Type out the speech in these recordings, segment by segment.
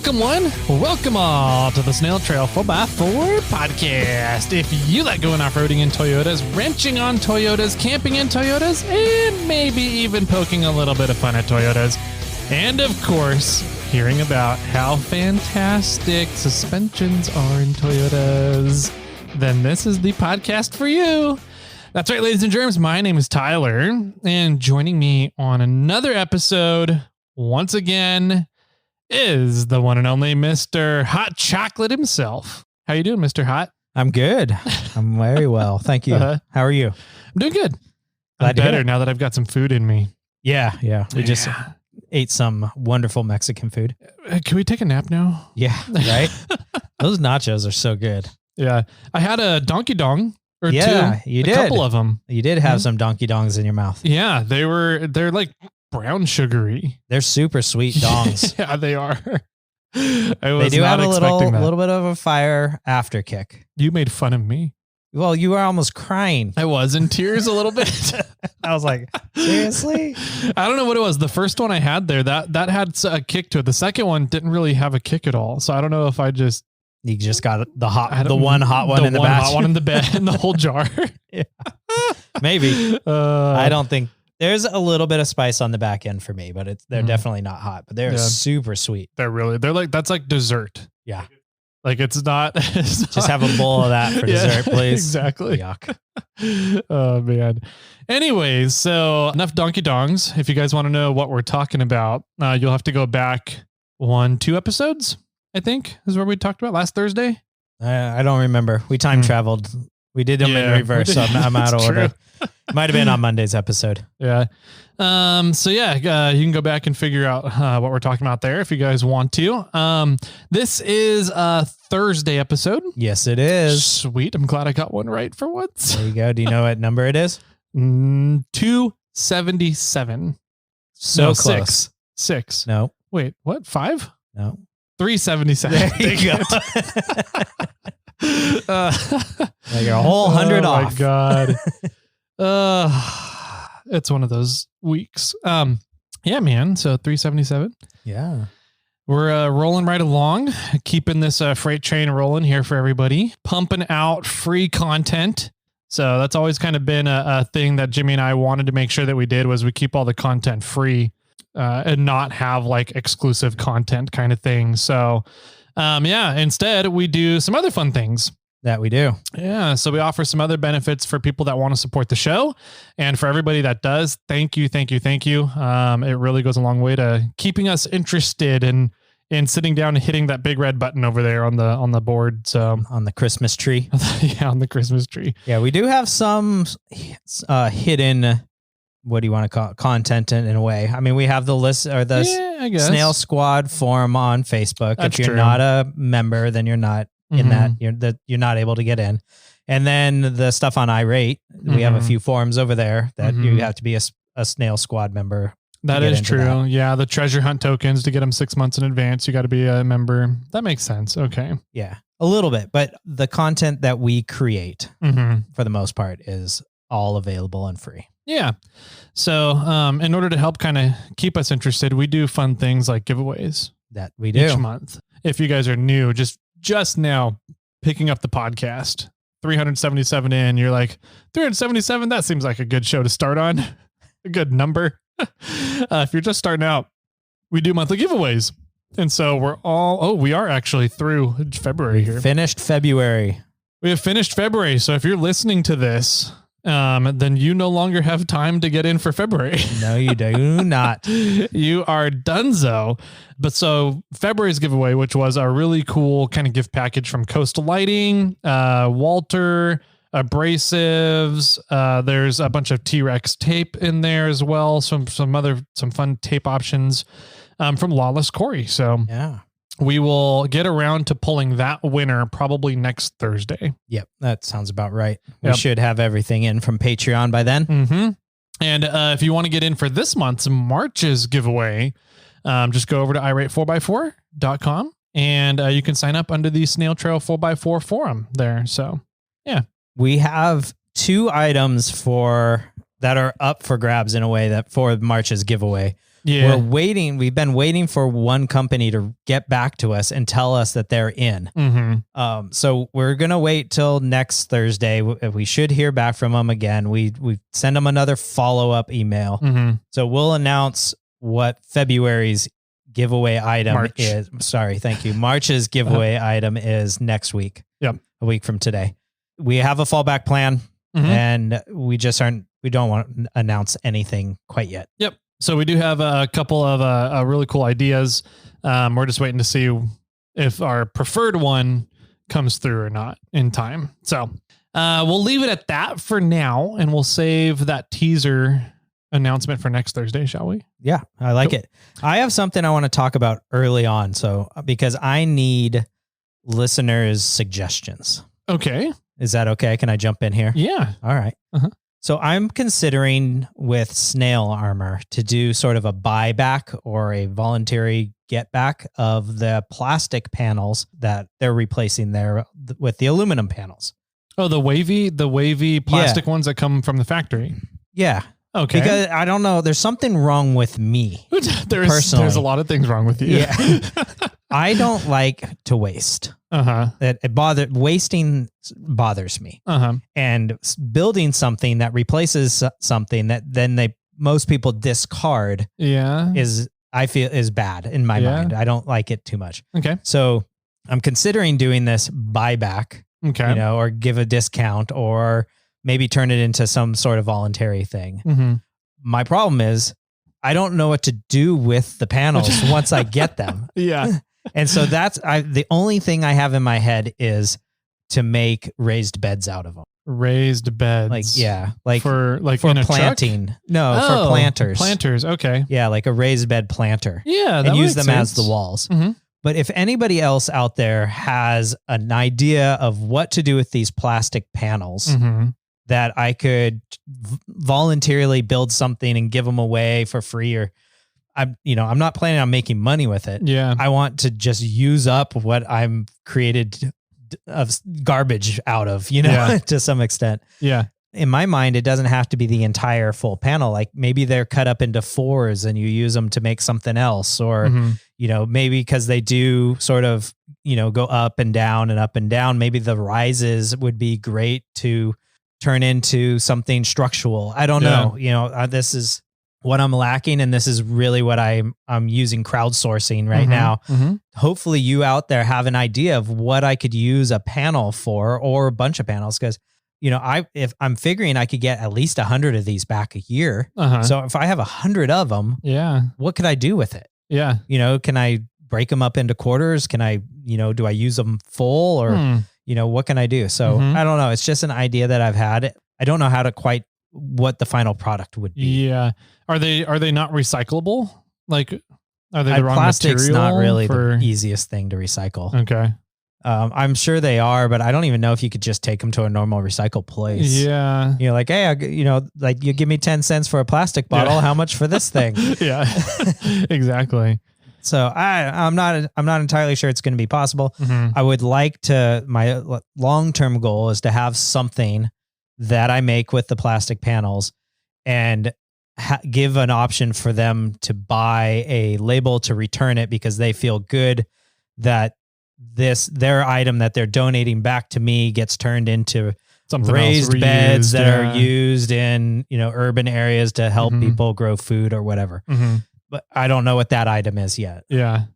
Welcome one, welcome all to the Snail Trail 4x4 podcast. If you like going off-roading in Toyotas, wrenching on Toyotas, camping in Toyotas, and maybe even poking a little bit of fun at Toyotas, and of course, hearing about how fantastic suspensions are in Toyotas, then this is the podcast for you. That's right, ladies and germs. My name is Tyler, and joining me on another episode, once again, is the one and only Mr. Hot Chocolate himself. How you doing, Mr. Hot? I'm good. I'm very well. Thank you. How are you? I'm doing good. I'm better now that I've got some food in me. Yeah. We just ate some wonderful Mexican food. Can we take a nap now? Yeah, right? Those nachos are so good. Yeah. I had a donkey dong or two. You did. A couple of them. You did have some donkey dongs in your mouth. Yeah, they're like brown sugary. They're super sweet dongs. Yeah, they are. They do have a little bit of a fire after kick. You made fun of me. Well, you were almost crying. I was in tears a little bit. I was like, seriously? I don't know what it was. The first one I had there, that had a kick to it. The second one didn't really have a kick at all. So I don't know if you just got the one hot one in the batch. Hot one in the bed in the whole jar. Yeah. Maybe. I don't think. There's a little bit of spice on the back end for me, but they're definitely not hot, but they're super sweet. They're like, that's like dessert. Yeah. Like it's not. Just have a bowl of that for dessert, please. Exactly. Yuck. Oh man. Anyways, so enough donkey dongs. If you guys want to know what we're talking about, you'll have to go back 2 episodes, I think is where we talked about last Thursday. I don't remember. We time traveled. We did them in reverse, so I'm out of order. Might have been on Monday's episode. Yeah. So yeah, you can go back and figure out what we're talking about there if you guys want to. This is a Thursday episode. Yes, it is. Sweet. I'm glad I got one right for once. There you go. Do you know what number it is? 277. So close. Six. No. Wait, what? 5? No. 377. There you go. You're a whole 100 off. Oh my God. It's one of those weeks. Yeah, man. So 377. Yeah. We're rolling right along, keeping this freight train rolling here for everybody, pumping out free content. So that's always kind of been a thing that Jimmy and I wanted to make sure that we did was we keep all the content free and not have like exclusive content kind of thing. So instead we do some other fun things. That we do. Yeah. So we offer some other benefits for people that want to support the show. And for everybody that does, thank you. It really goes a long way to keeping us interested in sitting down and hitting that big red button over there on the board. So on the Christmas tree. Yeah, on the Christmas tree. Yeah, we do have some hidden, what do you want to call it, content in a way. I mean, we have the list or the Snail Squad forum on Facebook. That's if you're true. not a member, then you're not in that. You're not able to get in. And then the stuff on iRate, we have a few forums over there that you have to be a Snail Squad member. That is true. Yeah, the treasure hunt tokens to get them 6 months in advance. You got to be a member. That makes sense. Okay. Yeah, a little bit, but the content that we create for the most part is all available and free. Yeah. So in order to help kind of keep us interested, we do fun things like giveaways. That we do. Each month. If you guys are new, just now picking up the podcast, 377 in, you're like, 377? That seems like a good show to start on. A good number. If you're just starting out, we do monthly giveaways. And so we are actually through February here. Finished February. We have finished February. So if you're listening to this, then you no longer have time to get in for February. No, you do not. You are donezo. But so February's giveaway, which was a really cool kind of gift package from Coastal Lighting, Walter, abrasives. There's a bunch of T-Rex tape in there as well. Some fun tape options from Lawless Corey. So yeah. We will get around to pulling that winner probably next Thursday. Yep, that sounds about right. We should have everything in from Patreon by then. Mm-hmm. And if you want to get in for this month's March's giveaway, just go over to irate4x4.com and you can sign up under the Snail Trail 4x4 forum there. So, yeah. We have 2 items that are up for grabs in a way that for March's giveaway. We're waiting. We've been waiting for one company to get back to us and tell us that they're in. So we're going to wait till next Thursday. We should hear back from them again. We send them another follow-up email. So we'll announce what February's giveaway item is. Sorry. Thank you. March's giveaway item is next week. Yep. A week from today. We have a fallback plan and we don't want to announce anything quite yet. Yep. So we do have a couple of really cool ideas. We're just waiting to see if our preferred one comes through or not in time. So we'll leave it at that for now, and we'll save that teaser announcement for next Thursday, shall we? Yeah, I like it. I have something I want to talk about early on. So because I need listeners' suggestions. Okay. Is that okay? Can I jump in here? Yeah. All right. So I'm considering with Snail Armor to do sort of a buyback or a voluntary get back of the plastic panels that they're replacing there with the aluminum panels. Oh, the wavy plastic ones that come from the factory. Yeah. Okay. Because I don't know, there's something wrong with me. There's a lot of things wrong with you. Yeah. I don't like to waste. Wasting bothers me. And building something that replaces something that then most people discard I feel is bad in my mind. I don't like it too much. Okay. So I'm considering doing this buyback, or give a discount or maybe turn it into some sort of voluntary thing. My problem is I don't know what to do with the panels once I get them. Yeah. And so the only thing I have in my head is to make raised beds out of them. Raised beds. For planting. Truck? No, for planters. Planters. Okay. Yeah. Like a raised bed planter. Yeah. And use them as the walls. But if anybody else out there has an idea of what to do with these plastic panels that I could voluntarily build something and give them away for free, or I'm not planning on making money with it. Yeah. I want to just use up what I'm created of garbage out of, to some extent. Yeah. In my mind, it doesn't have to be the entire full panel. Like maybe they're cut up into fours and you use them to make something else, or, maybe because they do sort of, go up and down and up and down. Maybe the rises would be great to turn into something structural. I don't know. This is what I'm lacking. And this is really what I'm using crowdsourcing right now. Hopefully you out there have an idea of what I could use a panel for, or a bunch of panels. Cause if I'm figuring I could get at least 100 of these back a year. So if I have 100 of them, what could I do with it? Yeah. Can I break them up into quarters? Can I, do I use them full, or, what can I do? So I don't know. It's just an idea that I've had. I don't know how to quite what the final product would be. Yeah. Are they not recyclable? Like, are they the wrong plastic's material? Not really the easiest thing to recycle. Okay. I'm sure they are, but I don't even know if you could just take them to a normal recycle place. Yeah. Like, hey, like you give me 10 cents for a plastic bottle. Yeah. How much for this thing? Yeah, exactly. So I'm not entirely sure it's going to be possible. I would like to, my long-term goal is to have something that I make with the plastic panels and give an option for them to buy a label to return it, because they feel good that their item that they're donating back to me gets turned into something raised beds that are used in, urban areas to help people grow food or whatever. But I don't know what that item is yet. Yeah.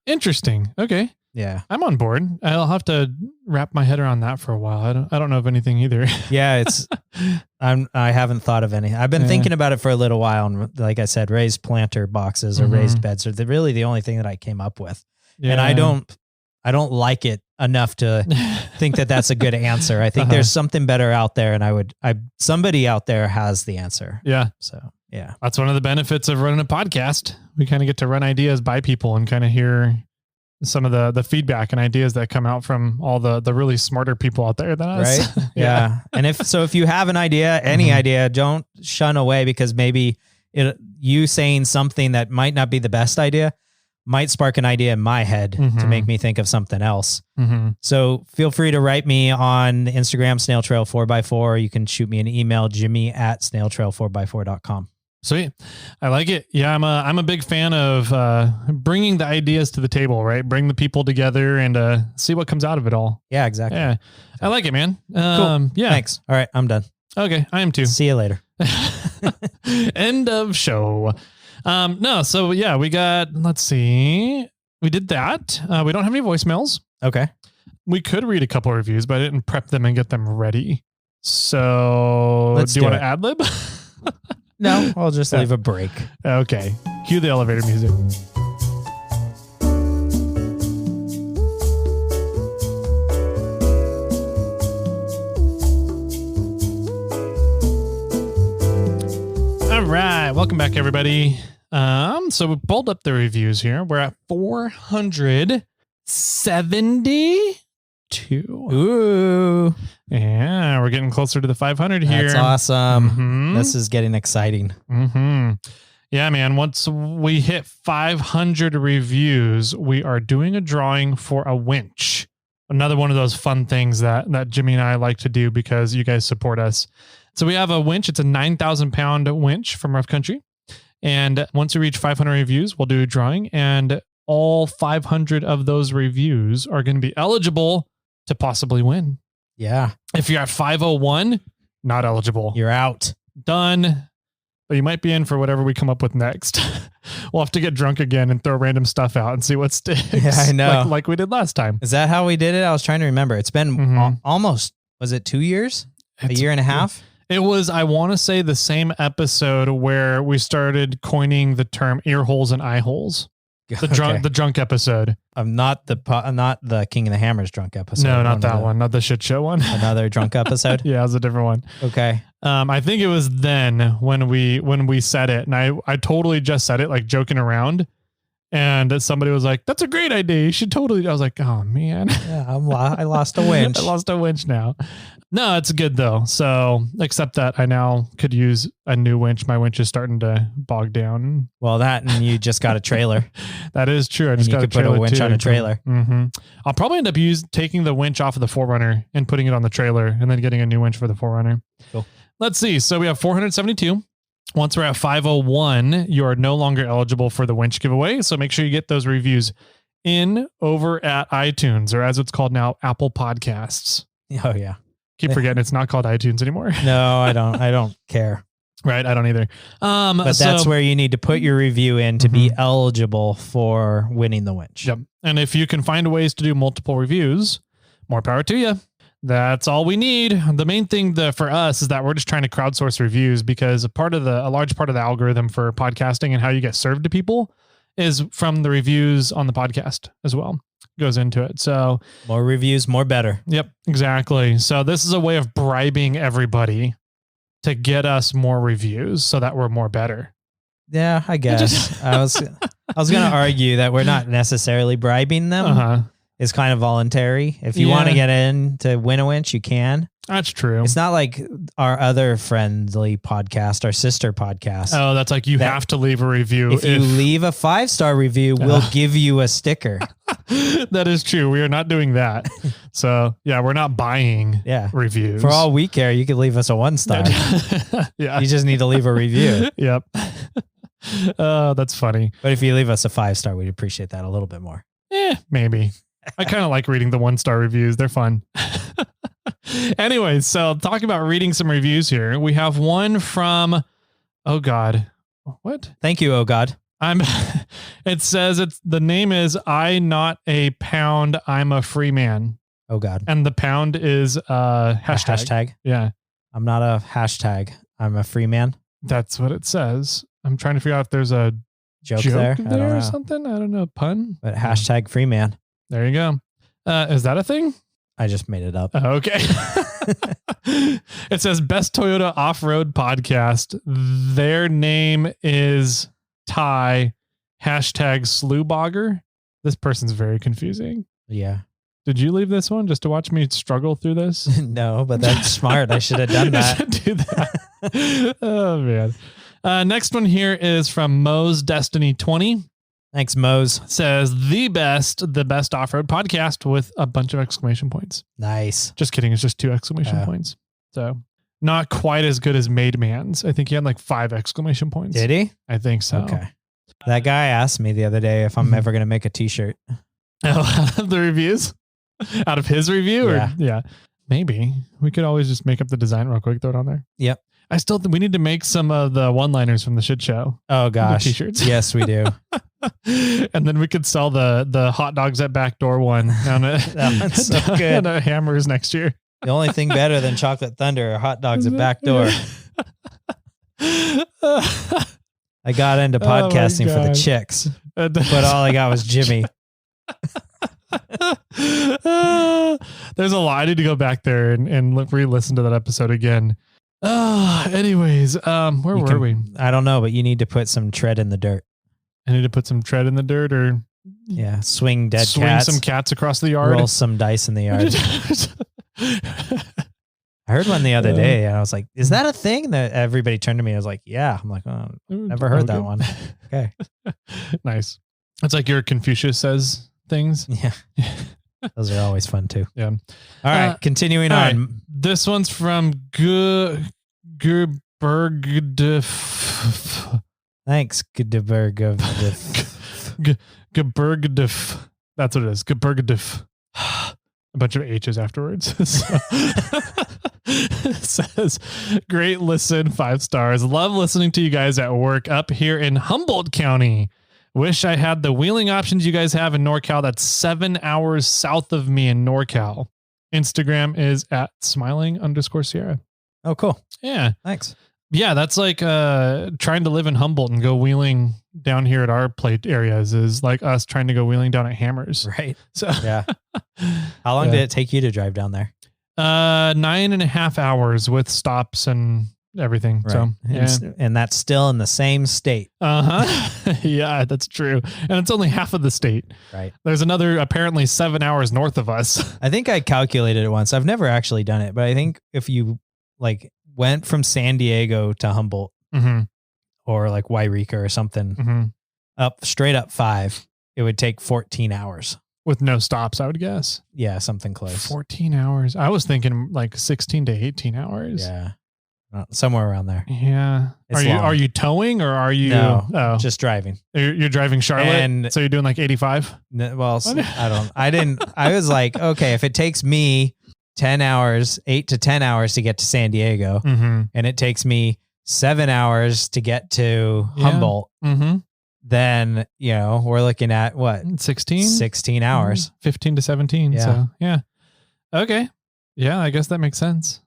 Interesting. Okay. Yeah. I'm on board. I'll have to wrap my head around that for a while. I don't know of anything either. Yeah. I haven't thought of any. I've been thinking about it for a little while. And like I said, raised planter boxes or raised beds are really the only thing that I came up with. Yeah. And I don't like it enough to think that that's a good answer. I think there's something better out there, and somebody out there has the answer. Yeah. So yeah, that's one of the benefits of running a podcast. We kind of get to run ideas by people and kind of hear some of the feedback and ideas that come out from all the really smarter people out there than us. Right. Yeah. And if you have an idea, any idea, don't shun away, because maybe you saying something that might not be the best idea might spark an idea in my head to make me think of something else. So feel free to write me on Instagram, Snail Trail 4x4. You can shoot me an email, Jimmy@snailtrail4x4.com. Sweet. I like it. Yeah, I'm a big fan of bringing the ideas to the table, right? Bring the people together and see what comes out of it all. Yeah, exactly. Yeah, I like it, man. Cool. Yeah. Thanks. All right, I'm done. Okay, I am too. See you later. End of show. No, so yeah, let's see. We did that. We don't have any voicemails. Okay. We could read a couple reviews, but I didn't prep them and get them ready. So do you want to ad lib? No, I'll just leave a break. Okay. Cue the elevator music. All right. Welcome back, everybody. So we pulled up the reviews here. We're at 472. Ooh. Yeah, we're getting closer to the 500 here. That's awesome. Mm-hmm. This is getting exciting. Mm-hmm. Yeah, man. Once we hit 500 reviews, we are doing a drawing for a winch. Another one of those fun things that Jimmy and I like to do because you guys support us. So we have a winch. It's a 9,000 pound winch from Rough Country. And once we reach 500 reviews, we'll do a drawing, and all 500 of those reviews are going to be eligible to possibly win. Yeah. If you're at 501, not eligible. You're out. Done. But you might be in for whatever we come up with next. We'll have to get drunk again and throw random stuff out and see what sticks. Yeah, I know. Like we did last time. Is that how we did it? I was trying to remember. It's been almost, was it 2 years? A year and a half? It was, I want to say, the same episode where we started coining the term ear holes and eye holes. The drunk episode. I'm not the King of the Hammers drunk episode. No, not that one. Not the shit show one. Another drunk episode. Yeah, it was a different one. Okay. I think it was then when we said it, and I totally just said it like joking around, and somebody was like, "That's a great idea. You should totally." I was like, "Oh man, yeah, I lost a winch. I lost a winch now." No, it's good though. So, except that I now could use a new winch. My winch is starting to bog down. Well, that and you just got a trailer. That is true. I just got put a winch on a trailer. Mm-hmm. I'll probably end up taking the winch off of the 4Runner and putting it on the trailer, and then getting a new winch for the 4Runner. Cool. Let's see. So we have 472. Once we're at 501, you are no longer eligible for the winch giveaway. So make sure you get those reviews in over at iTunes, or as it's called now, Apple Podcasts. Oh yeah. Keep forgetting it's not called iTunes anymore. No, I don't care. Right. I don't either. But that's where you need to put your review in to be eligible for winning the winch. Yep. And if you can find ways to do multiple reviews, more power to you. That's all we need. The main thing for us is that we're just trying to crowdsource reviews, because a large part of the algorithm for podcasting and how you get served to people is from the reviews on the podcast as well. Goes into it. So more reviews, more better. Yep, exactly. So this is a way of bribing everybody to get us more reviews so that we're more better. Yeah, I guess. I was going to argue that we're not necessarily bribing them. It's kind of voluntary. If you want to get in to win a winch, you can. That's true. It's not like our other friendly podcast, our sister podcast. Oh, that's like you have to leave a review. If you leave a 5-star review, we'll give you a sticker. That is true. We are not doing that. So yeah, we're not buying reviews. For all we care, you could leave us a 1-star. Yeah. You just need to leave a review. Yep. Oh, that's funny. But if you leave us a 5-star, we'd appreciate that a little bit more. Maybe. I kind of like reading the 1-star reviews. They're fun. Anyway, so talking about reading some reviews here, we have one from, oh God, what? Thank you, oh God. It says the name is I Not a Pound, I'm a Free Man. Oh God. And the pound is hashtag. Yeah. I'm not a hashtag. I'm a free man. That's what it says. I'm trying to figure out if there's a joke there or something. I don't know. Pun. But hashtag free man. There you go. Is that a thing? I just made it up. Okay. It says Best Toyota Off-Road Podcast. Their name is Ty, hashtag Slewbogger. This person's very confusing. Yeah. Did you leave this one just to watch me struggle through this? No, but that's smart. I should have done that. Do that. Oh, man. Next one here is from Mo's Destiny 20. Thanks, Mose. Says the best off-road podcast with a bunch of exclamation points. Nice. Just kidding. It's just 2 exclamation points. So Not quite as good as Made Man's. I think he had like 5 exclamation points. Did he? I think so. Okay. That guy asked me the other day if I'm ever going to make a t-shirt. Out of the reviews? Out of his review? Yeah. Maybe. We could always just make up the design real quick, throw it on there. Yep. I still think we need to make some of the one-liners from the shit show. Oh gosh. T-shirts. Yes, we do. And then we could sell the hot dogs at Backdoor one down at, That one's so good. at Hammers next year. The only thing better than Chocolate Thunder are hot dogs at Backdoor. I got into podcasting for the chicks, but all I got was Jimmy. There's a lot. I need to go back there and re-listen to that episode again. Anyways, where were we? I don't know, but you need to put some tread in the dirt. I need to put some tread in the dirt, or swing cats. Some cats across the yard. Roll some dice in the yard. I heard one the other day and I was like, is that a thing? That everybody turned to me. I was like, yeah. I'm like, oh, never heard that one. Okay. Nice. It's like your Confucius says things. Yeah. Those are always fun too. Yeah. All right. Continuing on. Right. This one's from Gerbergdef. Thanks. Gebergdef. That's what it is. Gebergdef. A bunch of H's afterwards. It says, great listen, 5 stars. Love listening to you guys at work up here in Humboldt County. Wish I had the wheeling options you guys have in NorCal. That's 7 hours south of me in NorCal. Instagram is at smiling_Sierra. Oh, cool. Yeah. Thanks. Yeah, that's like trying to live in Humboldt and go wheeling down here at our plate areas is like us trying to go wheeling down at Hammers. Right. So yeah. How long did it take you to drive down there? 9.5 hours with stops and everything. Right. So yeah. And that's still in the same state. Yeah, that's true. And it's only half of the state. Right. There's another apparently 7 hours north of us. I think I calculated it once. I've never actually done it, but I think if you like went from San Diego to Humboldt or like Wairika or something up straight up 5, it would take 14 hours. With no stops, I would guess. Yeah, something close. 14 hours. I was thinking like 16 to 18 hours. Yeah. Somewhere around there. Yeah. It's are you towing or are you just driving? You're driving Charlotte, and so you're doing like 85? Well, I was like, okay, if it takes me 10 hours, 8 to 10 hours to get to San Diego, and it takes me 7 hours to get to Humboldt, then, we're looking at what? 16 hours. 15 to 17. Yeah. So, yeah. Okay. Yeah, I guess that makes sense.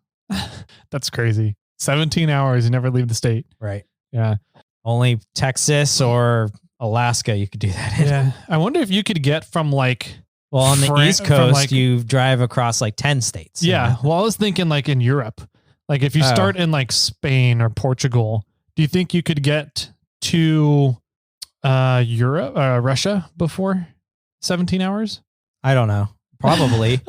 That's crazy. 17 hours, you never leave the state. Right. Yeah. Only Texas or Alaska you could do that in. Yeah. I wonder if you could get from like... Well, on the East Coast, you drive across like 10 states. Yeah. Well, I was thinking like in Europe. Like if you start in like Spain or Portugal, do you think you could get to... Russia before 17 hours? I don't know. Probably.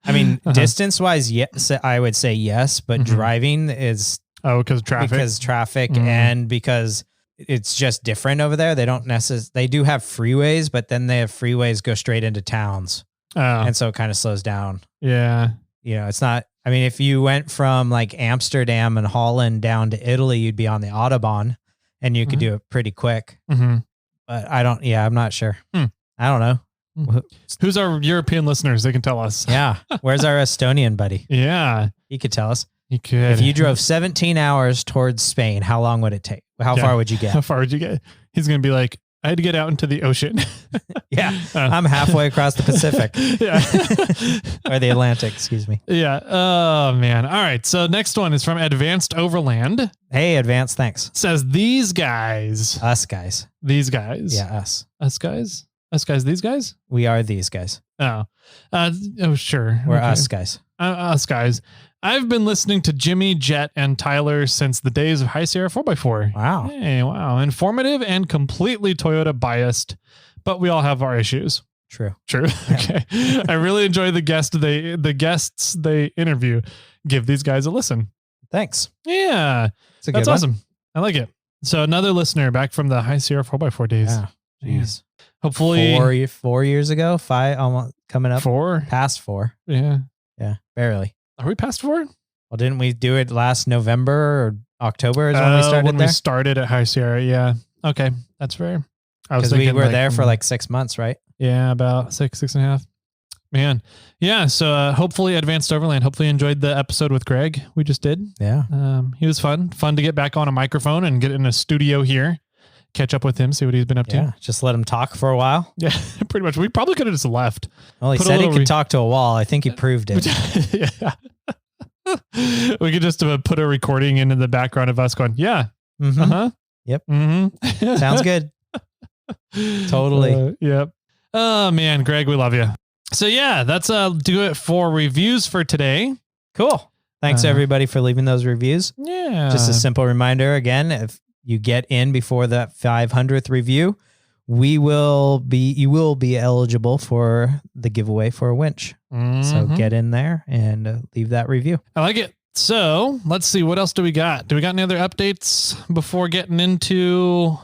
I mean, distance wise, yes, I would say yes, but driving is because traffic and because it's just different over there. They don't they do have freeways, but then they have freeways go straight into towns. And so it kind of slows down. Yeah. It's not, I mean, if you went from like Amsterdam and Holland down to Italy, you'd be on the Autobahn and you could do it pretty quick. But I'm not sure. I don't know. Who's our European listeners? They can tell us. Yeah. Where's our Estonian buddy? Yeah. He could tell us. He could. If you drove 17 hours towards Spain, how long would it take? How far would you get? How far would you get? He's going to be like, I had to get out into the ocean. Yeah. I'm halfway across the Pacific. Yeah. Or the Atlantic, excuse me. Yeah. Oh, man. All right. So next one is from Advanced Overland. Hey, Advanced, thanks. It says these guys. Us guys. These guys. Yeah, us. Us guys? Us guys, these guys? We are these guys. Oh. Sure. We're us guys. Us guys. I've been listening to Jimmy, Jet, and Tyler since the days of High Sierra 4x4. Wow. Hey, wow. Informative and completely Toyota biased, but we all have our issues. True. Yeah. Okay. I really enjoy the guests they interview. Give these guys a listen. Thanks. Yeah. That's awesome. I like it. So another listener back from the High Sierra 4x4 days. Yeah. Jeez. Hopefully 4 years ago, 5, almost coming up. 4. Past 4. Yeah. Yeah. Barely. Are we past 4? Well, didn't we do it last November or October is when we started when there? we started at High Sierra. Yeah. Okay. That's fair. Because we were there for like 6 months, right? Yeah, about 6.5. Man. Yeah. So hopefully Advanced Overland. Hopefully you enjoyed the episode with Greg we just did. Yeah. He was fun. Fun to get back on a microphone and get in a studio here. Catch up with him, see what he's been up to. Just let him talk for a while. Yeah, pretty much. We probably could have just left. Well, he said he could talk to a wall. I think he proved it. Yeah. We could just put a recording into the background of us going, yeah. Mm-hmm. Uh-huh. Yep. Mm-hmm. Sounds good. Totally. Yep. Oh, man, Greg, we love you. So, yeah, that's do it for reviews for today. Cool. Thanks, everybody, for leaving those reviews. Yeah. Just a simple reminder, again, if you get in before that 500th review, you will be eligible for the giveaway for a winch. Mm-hmm. So get in there and leave that review. I like it. So let's see. What else do we got? Do we got any other updates before getting into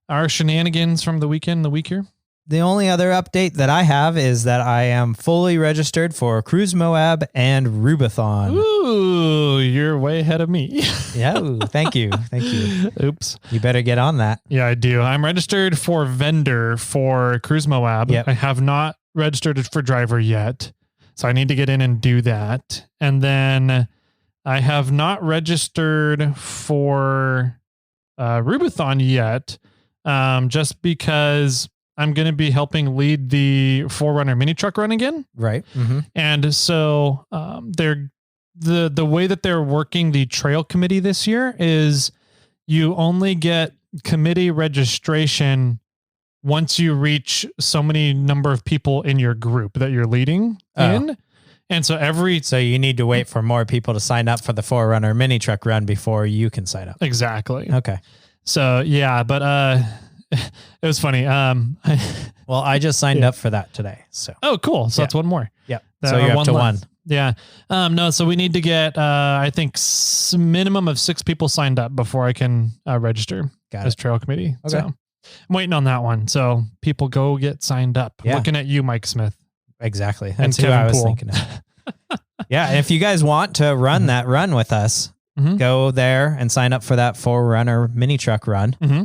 our shenanigans from the weekend, the week here? The only other update that I have is that I am fully registered for Cruise Moab and Rubathon. Ooh, you're way ahead of me. Yeah, thank you. Thank you. Oops. You better get on that. Yeah, I do. I'm registered for vendor for Cruise Moab. Yep. I have not registered for driver yet. So I need to get in and do that. And then I have not registered for Rubathon yet, just because I'm going to be helping lead the 4Runner mini truck run again. Right. Mm-hmm. And so the way that they're working the trail committee this year is you only get committee registration once you reach so many number of people in your group that you're leading in. And so so you need to wait for more people to sign up for the 4Runner mini truck run before you can sign up. Exactly. Okay. So yeah, but it was funny. Well, I just signed up for that today. So cool. So that's one more. Yeah. So you're up to one. Yeah. No, so we need to get I think minimum of 6 people signed up before I can register as trail committee. Okay. So I'm waiting on that one. So people go get signed up. Yeah. Looking at you, Mike Smith. Exactly. That's who I was thinking of. Yeah. And if you guys want to run that run with us, go there and sign up for that 4Runner mini truck run. Mm-hmm.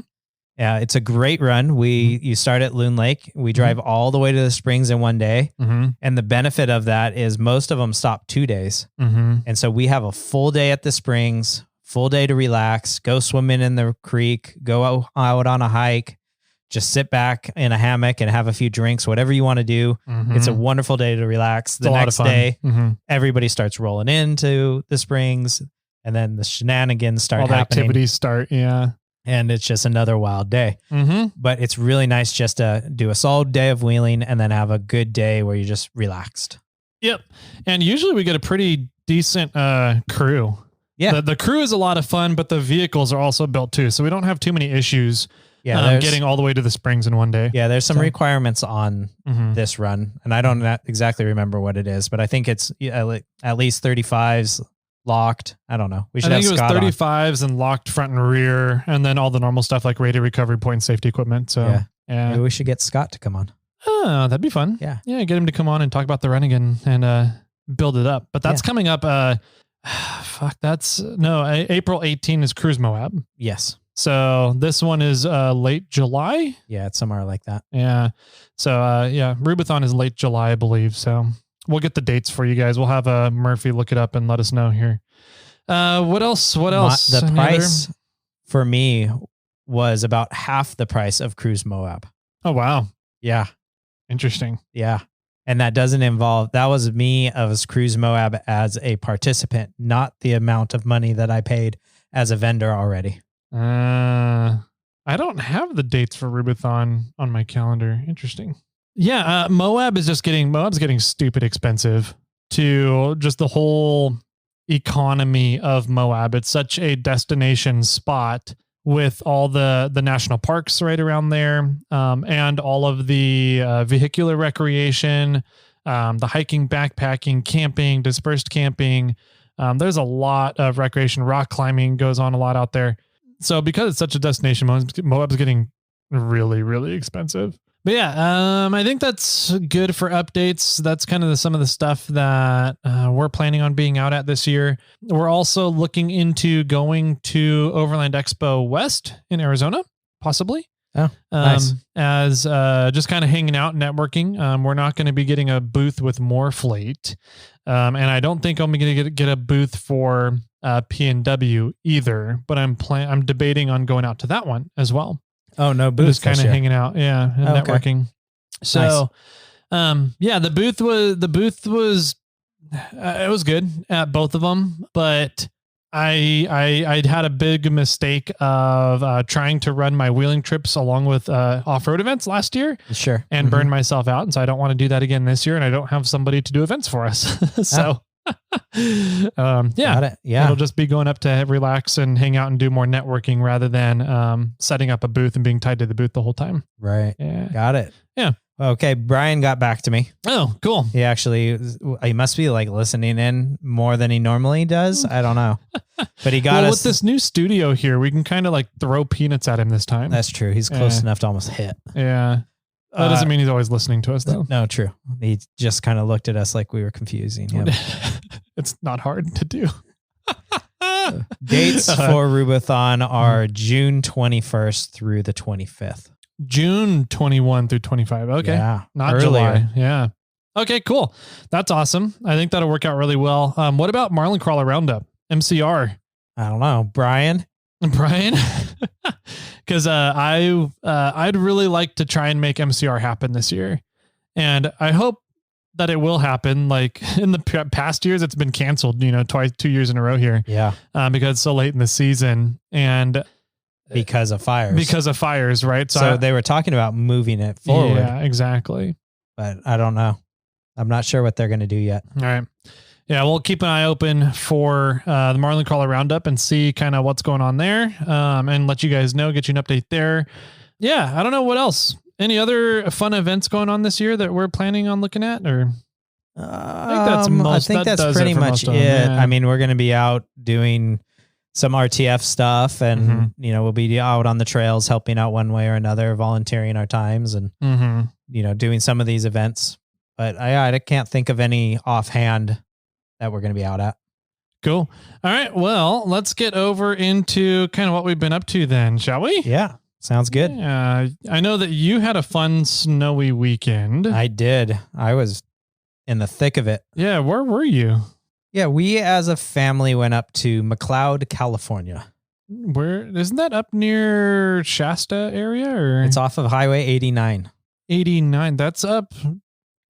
Yeah, it's a great run. You start at Loon Lake. We drive all the way to the springs in one day. Mm-hmm. And the benefit of that is most of them stop 2 days. Mm-hmm. And so we have a full day at the springs, full day to relax, go swimming in the creek, go out on a hike, just sit back in a hammock and have a few drinks, whatever you want to do. Mm-hmm. It's a wonderful day to relax. The next day, everybody starts rolling into the springs, and then the shenanigans start happening. All the activities start, yeah. And it's just another wild day. Mm-hmm. But it's really nice just to do a solid day of wheeling and then have a good day where you're just relaxed. Yep. And usually we get a pretty decent crew. Yeah. The crew is a lot of fun, but the vehicles are also built too. So we don't have too many issues getting all the way to the springs in one day. Yeah, there's some requirements on this run. And I don't exactly remember what it is, but I think it's at least 35s locked. I don't know. I think it was 35s and locked front and rear, and then all the normal stuff like radio recovery point, safety equipment. So maybe we should get Scott to come on. Oh, that'd be fun. Yeah. Yeah. Get him to come on and talk about the run again and build it up. But that's coming up. April 18 is Cruise Moab. Yes. So this one is late July. Yeah, it's somewhere like that. Yeah. So Rubathon is late July, I believe. So we'll get the dates for you guys. We'll have Murphy look it up and let us know here. What else? The price for me was about half the price of Cruise Moab. Oh, wow. Yeah. Interesting. Yeah. And that was me as Cruise Moab as a participant, not the amount of money that I paid as a vendor already. I don't have the dates for Rubathon on my calendar. Interesting. Yeah. Moab's getting stupid expensive to just the whole economy of Moab. It's such a destination spot with all the national parks right around there, and all of the vehicular recreation, the hiking, backpacking, camping, dispersed camping. There's a lot of recreation. Rock climbing goes on a lot out there. So because it's such a destination, Moab's getting really, really expensive. But yeah, I think that's good for updates. That's kind of some of the stuff that we're planning on being out at this year. We're also looking into going to Overland Expo West in Arizona, possibly. Oh, nice. As just kind of hanging out, networking. We're not going to be getting a booth with Morflate. And I don't think I'm going to get a booth for P&W either, but I'm debating on going out to that one as well. Oh, no booth. Just kind of hanging out. Yeah. And networking. Okay. So, yeah, the booth was, it was good at both of them, but I'd had a big mistake of trying to run my wheeling trips along with off-road events last year. Sure. And burn myself out. And so I don't want to do that again this year. And I don't have somebody to do events for us. So, yeah, it'll just be going up to relax and hang out and do more networking rather than setting up a booth and being tied to the booth the whole time. Right. Yeah. Got it. Yeah. Okay. Brian got back to me. Oh, cool. He must be like listening in more than he normally does. I don't know, but he got us with this new studio here. We can kind of like throw peanuts at him this time. That's true. He's close enough to almost hit. Yeah. That doesn't mean he's always listening to us though. No, true. He just kind of looked at us like we were confusing him. It's not hard to do. Dates for Rubathon are June 21st through the 25th. June 21 through 25. Okay. Yeah. Not earlier. July. Yeah. Okay, cool. That's awesome. I think that'll work out really well. What about Marlin Crawler Roundup? MCR? I don't know. Brian? Because I'd really like to try and make MCR happen this year. And I hope that it will happen. Like in the past years, it's been canceled, 2 years in a row here. Yeah. Because it's so late in the season and because of fires. Right? So they were talking about moving it forward. Yeah, exactly. But I don't know. I'm not sure what they're going to do yet. All right. Yeah, we'll keep an eye open for the Marlin Crawler Roundup and see kind of what's going on there, and let you guys know, get you an update there. Yeah, I don't know what else. Any other fun events going on this year that we're planning on looking at? Or I think that's pretty much it. Yeah. I mean, we're going to be out doing some RTF stuff, and we'll be out on the trails, helping out one way or another, volunteering our times, and doing some of these events. But I can't think of any offhand that we're going to be out at. Cool. All right. Well, let's get over into kind of what we've been up to then, shall we? Yeah. Sounds good. I know that you had a fun snowy weekend. I did. I was in the thick of it. Yeah. Where were you? Yeah. We as a family went up to McCloud, California. Where isn't that up near Shasta area or? It's off of Highway 89. 89. That's up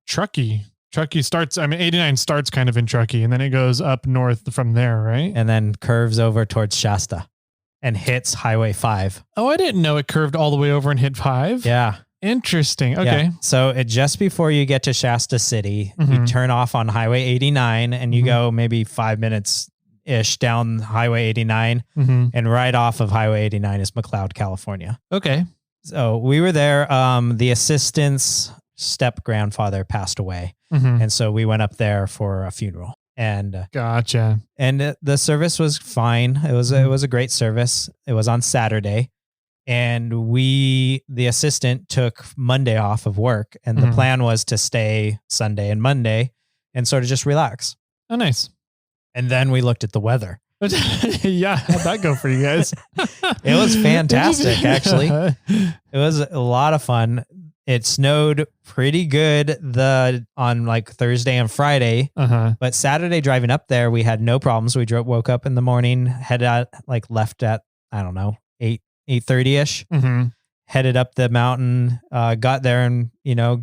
Truckee. Truckee starts, 89 starts kind of in Truckee and then it goes up north from there, right? And then curves over towards Shasta and hits Highway 5. Oh, I didn't know it curved all the way over and hit 5. Yeah. Interesting. Okay. Yeah. So just before you get to Shasta City, you turn off on Highway 89 and you go maybe 5 minutes ish down Highway 89 and right off of Highway 89 is McCloud, California. Okay. So we were there. The assistant's step grandfather passed away. And so we went up there for a funeral, and gotcha. And the service was fine. It was a great service. It was on Saturday, and the assistant took Monday off of work, and the plan was to stay Sunday and Monday and sort of just relax. Oh, nice. And then we looked at the weather. Yeah, how'd that go for you guys? It was fantastic, actually. It was a lot of fun. It snowed pretty good on like Thursday and Friday, but Saturday driving up there, we had no problems. We woke up in the morning, left at, I don't know, 8:30 ish, headed up the mountain, got there and,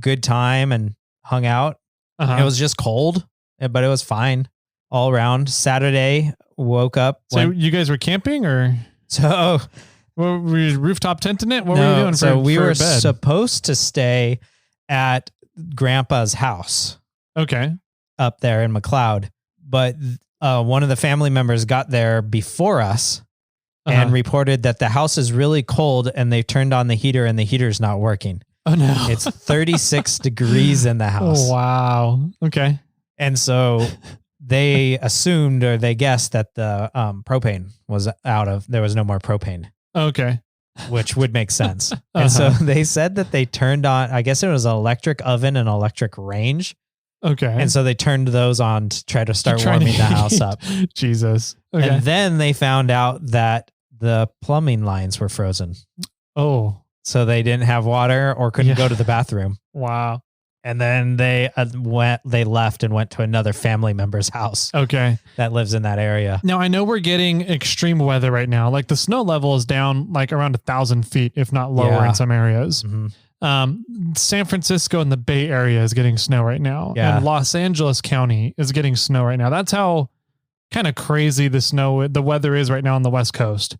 good time and hung out. It was just cold, but it was fine all around. Saturday woke up. So you guys were camping or? So were we rooftop tenting it? What were you doing? So we were supposed to stay at Grandpa's house. Okay. Up there in McCloud. But one of the family members got there before us and reported that the house is really cold and they turned on the heater and the heater's not working. Oh no. It's 36 degrees in the house. Oh, wow. Okay. And so they assumed, or they guessed, that the propane was there was no more propane. Okay. which would make sense. And so they said that they turned on, I guess it was an electric oven and electric range. Okay. And so they turned those on to try to start warming the house up. Jesus. Okay. And then they found out that the plumbing lines were frozen. Oh. So they didn't have water or couldn't go to the bathroom. Wow. And then they left and went to another family member's house. Okay. That lives in that area. Now I know we're getting extreme weather right now. Like the snow level is down like around 1,000 feet, if not lower in some areas. San Francisco and the Bay Area is getting snow right now. Yeah. And Los Angeles County is getting snow right now. That's how kind of crazy the weather is right now on the West Coast.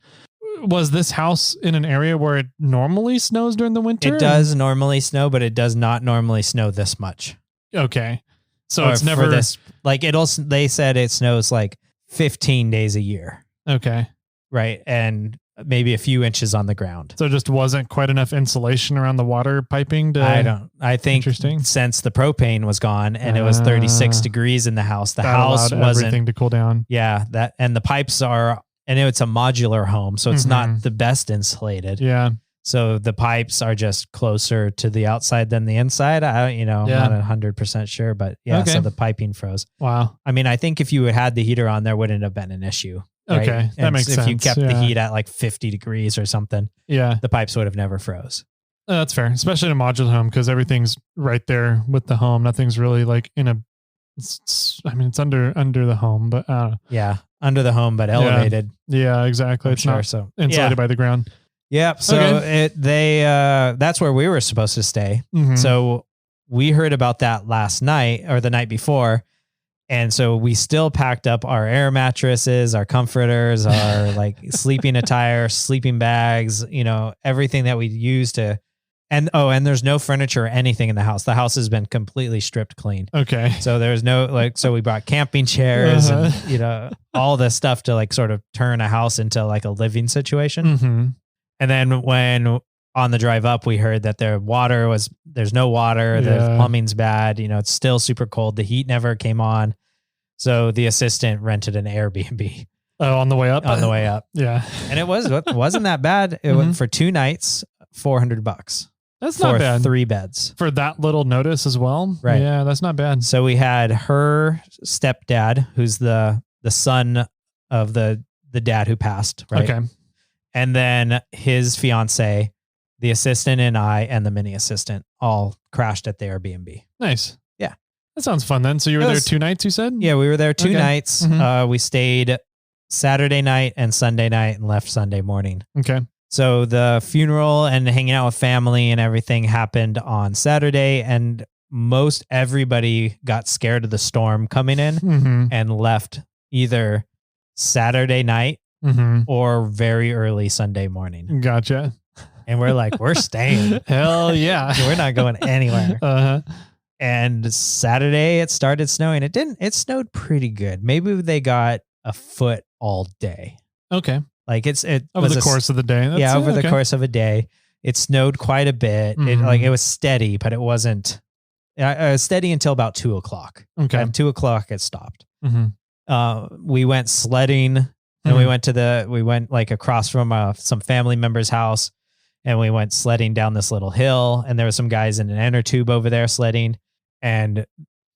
Was this house in an area where it normally snows during the winter? It does normally snow, but it does not normally snow this much. Okay. So it's never this, like they said it snows like 15 days a year. Okay. Right. And maybe a few inches on the ground. So it just wasn't quite enough insulation around the water piping I think since the propane was gone and it was 36 degrees in the house, the house wasn't everything to cool down. Yeah. And the pipes are, and it's a modular home, so it's not the best insulated. Yeah. So the pipes are just closer to the outside than the inside. I'm not 100% sure, but so the piping froze. Wow. I mean, I think if you had the heater on, there wouldn't have been an issue. Right? Okay. That makes sense. If you kept the heat at like 50 degrees or something, the pipes would have never froze. That's fair, especially in a modular home because everything's right there with the home. Nothing's really like it's under the home, but under the home, but elevated. Yeah, exactly. It's not insulated by the ground. Yep. So that's where we were supposed to stay. So we heard about that last night or the night before. And so we still packed up our air mattresses, our comforters, our like sleeping attire, sleeping bags, everything that we use to, and there's no furniture or anything in the house. The house has been completely stripped clean. Okay. So there's no so we brought camping chairs and, all this stuff to like sort of turn a house into like a living situation. And then when on the drive up, we heard that there's no water, the plumbing's bad, it's still super cold. The heat never came on. So the assistant rented an Airbnb. Oh, on the way up? On the way up. Yeah. And it wasn't that bad. It went for 2 nights, $400. That's not bad. 3 beds. For that little notice as well. Right. Yeah, that's not bad. So we had her stepdad, who's the son of the dad who passed, right? Okay. And then his fiance, the assistant, and I, and the mini assistant all crashed at the Airbnb. Nice. Yeah. That sounds fun then. So you were there 2 nights, you said? Yeah, we were there 2 nights. We stayed Saturday night and Sunday night and left Sunday morning. Okay. So the funeral and hanging out with family and everything happened on Saturday, and most everybody got scared of the storm coming in and left either Saturday night or very early Sunday morning. Gotcha. And we're like, we're staying. Hell yeah. We're not going anywhere. And Saturday it started snowing. It snowed pretty good. Maybe they got a foot all day. Okay. Like it over the course of the day. Over the course of a day, it snowed quite a bit. It was steady, but it wasn't steady until about 2:00. Okay. At 2:00 it stopped. We went sledding, and we went like across from some family member's house, and we went sledding down this little hill, and there were some guys in an inner tube over there sledding, and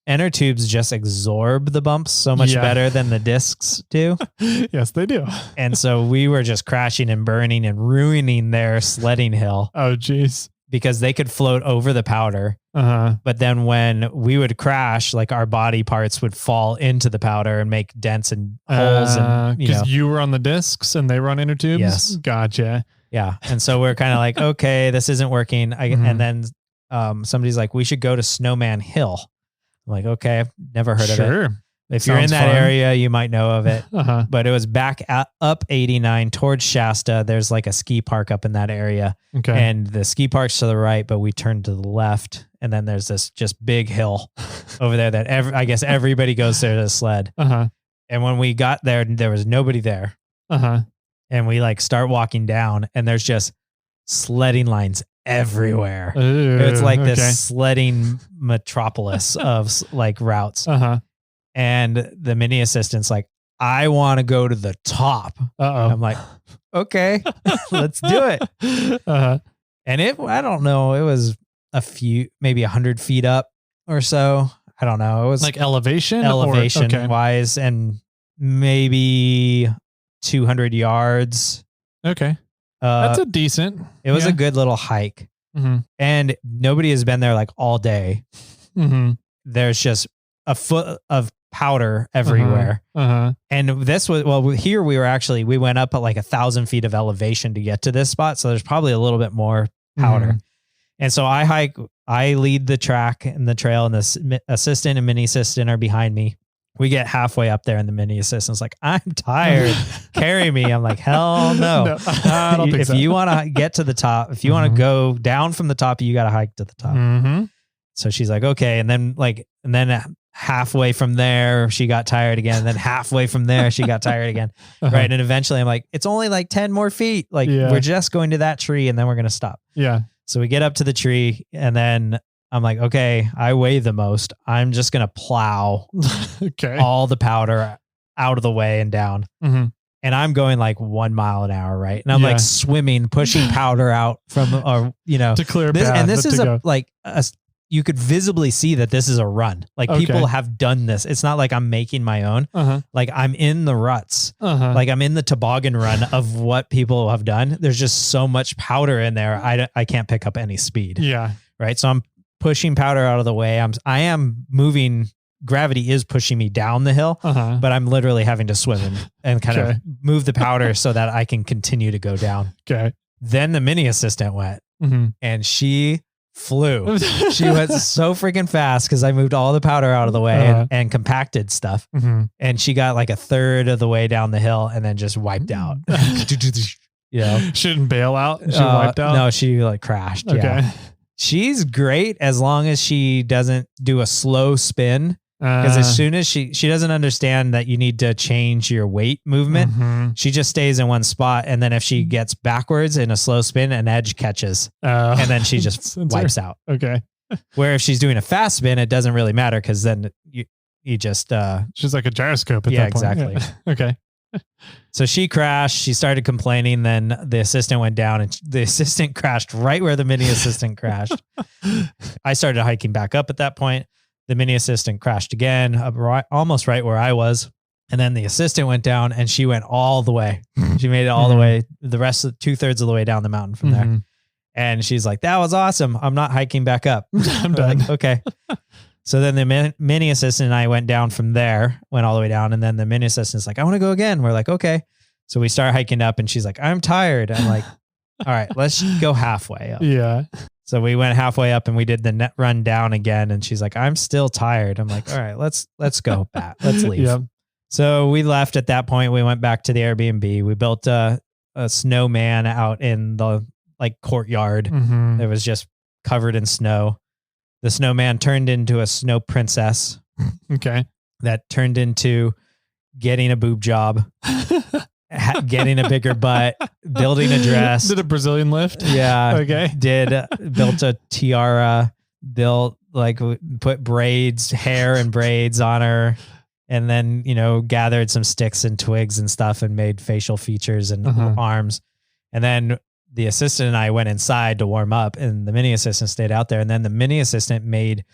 inner tubes just absorb the bumps so much better than the discs do. Yes, they do. And so we were just crashing and burning and ruining their sledding hill. Oh, geez. Because they could float over the powder. But then when we would crash, like our body parts would fall into the powder and make dents and holes. And because you were on the discs and they were on inner tubes? Yes. Gotcha. Yeah. And so we're kind of like, okay, this isn't working. And then somebody's like, we should go to Snowman Hill. I'm like, okay, I've never heard of it. If you're in that area, you might know of it. But it was back up 89 towards Shasta. There's like a ski park up in that area. Okay. And the ski park's to the right, but we turned to the left. And then there's this just big hill over there that I guess everybody goes there to sled. And when we got there, there was nobody there. And we like start walking down, and there's just sledding lines everywhere. Ooh, it's like this sledding metropolis of like routes. And the mini assistant's like, I want to go to the top. I'm like, okay, let's do it. And I don't know, it was maybe 100 feet up or so. I don't know. It was like elevation wise, and maybe 200 yards. Okay. That's a decent. It was a good little hike. And nobody has been there like all day. There's just a foot of powder everywhere. And this was, here we went up at like 1,000 feet of elevation to get to this spot. So there's probably a little bit more powder. And so I lead the track and the trail, and the assistant and mini assistant are behind me. We get halfway up there and the mini assistant's like, I'm tired. Carry me. I'm like, hell no. I don't think if so. you want to get to the top, if you want to go down from the top, you got to hike to the top. So she's like, okay. And then halfway from there, she got tired again. And then halfway from there, she got tired again. Right. And eventually I'm like, it's only like 10 more feet. Like we're just going to that tree and then we're going to stop. Yeah. So we get up to the tree and then I'm like, okay, I weigh the most. I'm just going to plow all the powder out of the way and down. And I'm going like 1 mile an hour. Right. And I'm like swimming, pushing powder out from, to clear this, path. and this is you could visibly see that this is a run. Like people have done this. It's not like I'm making my own. Like I'm in the ruts. Like I'm in the toboggan run of what people have done. There's just so much powder in there. I can't pick up any speed. Yeah. Right. So I'm pushing powder out of the way. I am moving. Gravity is pushing me down the hill, but I'm literally having to swim and kind of move the powder so that I can continue to go down. Okay. Then the mini assistant went and she flew. She went so freaking fast because I moved all the powder out of the way and compacted stuff. And she got like a third of the way down the hill and then just wiped out. She didn't bail out. She wiped out. No, she like crashed. Okay. Yeah. She's great as long as she doesn't do a slow spin. Because as soon as she doesn't understand that you need to change your weight movement, she just stays in one spot. And then if she gets backwards in a slow spin, an edge catches. And then she just wipes out. Okay. Where if she's doing a fast spin, it doesn't really matter because then you just... she's like a gyroscope at that point. Exactly. Yeah. Okay. So she crashed. She started complaining. Then the assistant went down and the assistant crashed right where the mini assistant crashed. I started hiking back up at that point. The mini assistant crashed again, almost right where I was. And then the assistant went down and she went all the way. She made it all the way, the rest of 2/3 of the way down the mountain from there. And she's like, that was awesome. I'm not hiking back up. I'm done. Like, okay. So then the mini assistant and I went down from there, went all the way down. And then the mini assistant's like, I want to go again. We're like, okay. So we start hiking up and she's like, I'm tired. I'm like, all right, let's go halfway up. Yeah. So we went halfway up and we did the net run down again. And she's like, I'm still tired. I'm like, all right, let's go back. Let's leave. Yep. So we left at that point. We went back to the Airbnb. We built a snowman out in the like courtyard that was just covered in snow. The snowman turned into a snow princess. Okay. That turned into getting a boob job. Getting a bigger butt, building a dress. Did a Brazilian lift? Yeah. Okay. Built a tiara, put hair and braids on her. And then, gathered some sticks and twigs and stuff and made facial features and arms. And then the assistant and I went inside to warm up and the mini assistant stayed out there. And then the mini assistant made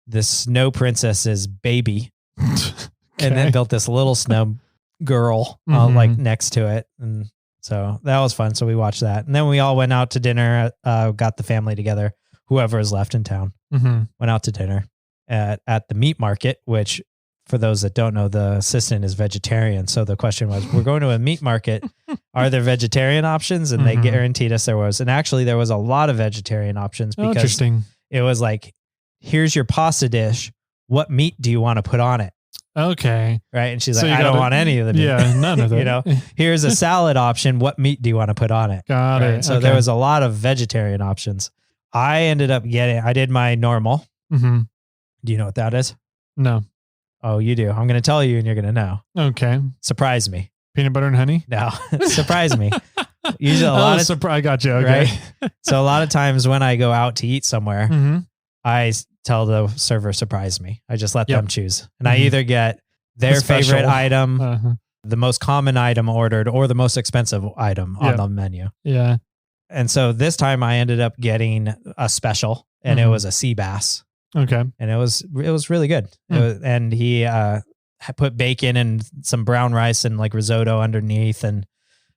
the snow princess's baby and then built this little snow girl next to it. And so that was fun. So we watched that. And then we all went out to dinner, got the family together, whoever is left in town, went out to dinner at the meat market, which for those that don't know, the assistant is vegetarian. So the question was, we're going to a meat market. Are there vegetarian options? And they guaranteed us there was. And actually there was a lot of vegetarian options because it was like, here's your pasta dish. What meat do you want to put on it? Okay. Right. And she's like, I don't want any of the meat. Yeah, none of them. Here's a salad option. What meat do you want to put on it? Got it. So there was a lot of vegetarian options. I ended up I did my normal. Do you know what that is? No. Oh, you do. I'm going to tell you and you're going to know. Okay. Surprise me. Peanut butter and honey? No. Surprise me. Usually I got you. Okay. Right? So a lot of times when I go out to eat somewhere, I tell the server, surprise me. I just let them choose. And I either get their favorite item the most common item ordered or the most expensive item on the menu. Yeah. And so this time I ended up getting a special, and it was a sea bass. Okay. And it was really good. And he put bacon and some brown rice and like risotto underneath, and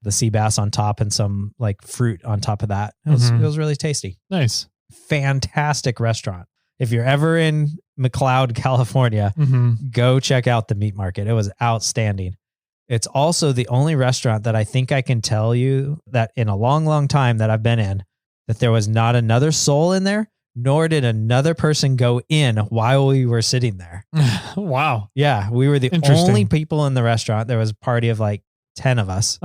the sea bass on top, and some like fruit on top of that. It was really tasty. Nice. Fantastic restaurant. If you're ever in McCloud, California, go check out the meat market. It was outstanding. It's also the only restaurant that I think I can tell you that in a long, long time that I've been in, that there was not another soul in there, nor did another person go in while we were sitting there. Wow. Yeah. We were the only people in the restaurant. There was a party of like 10 of us.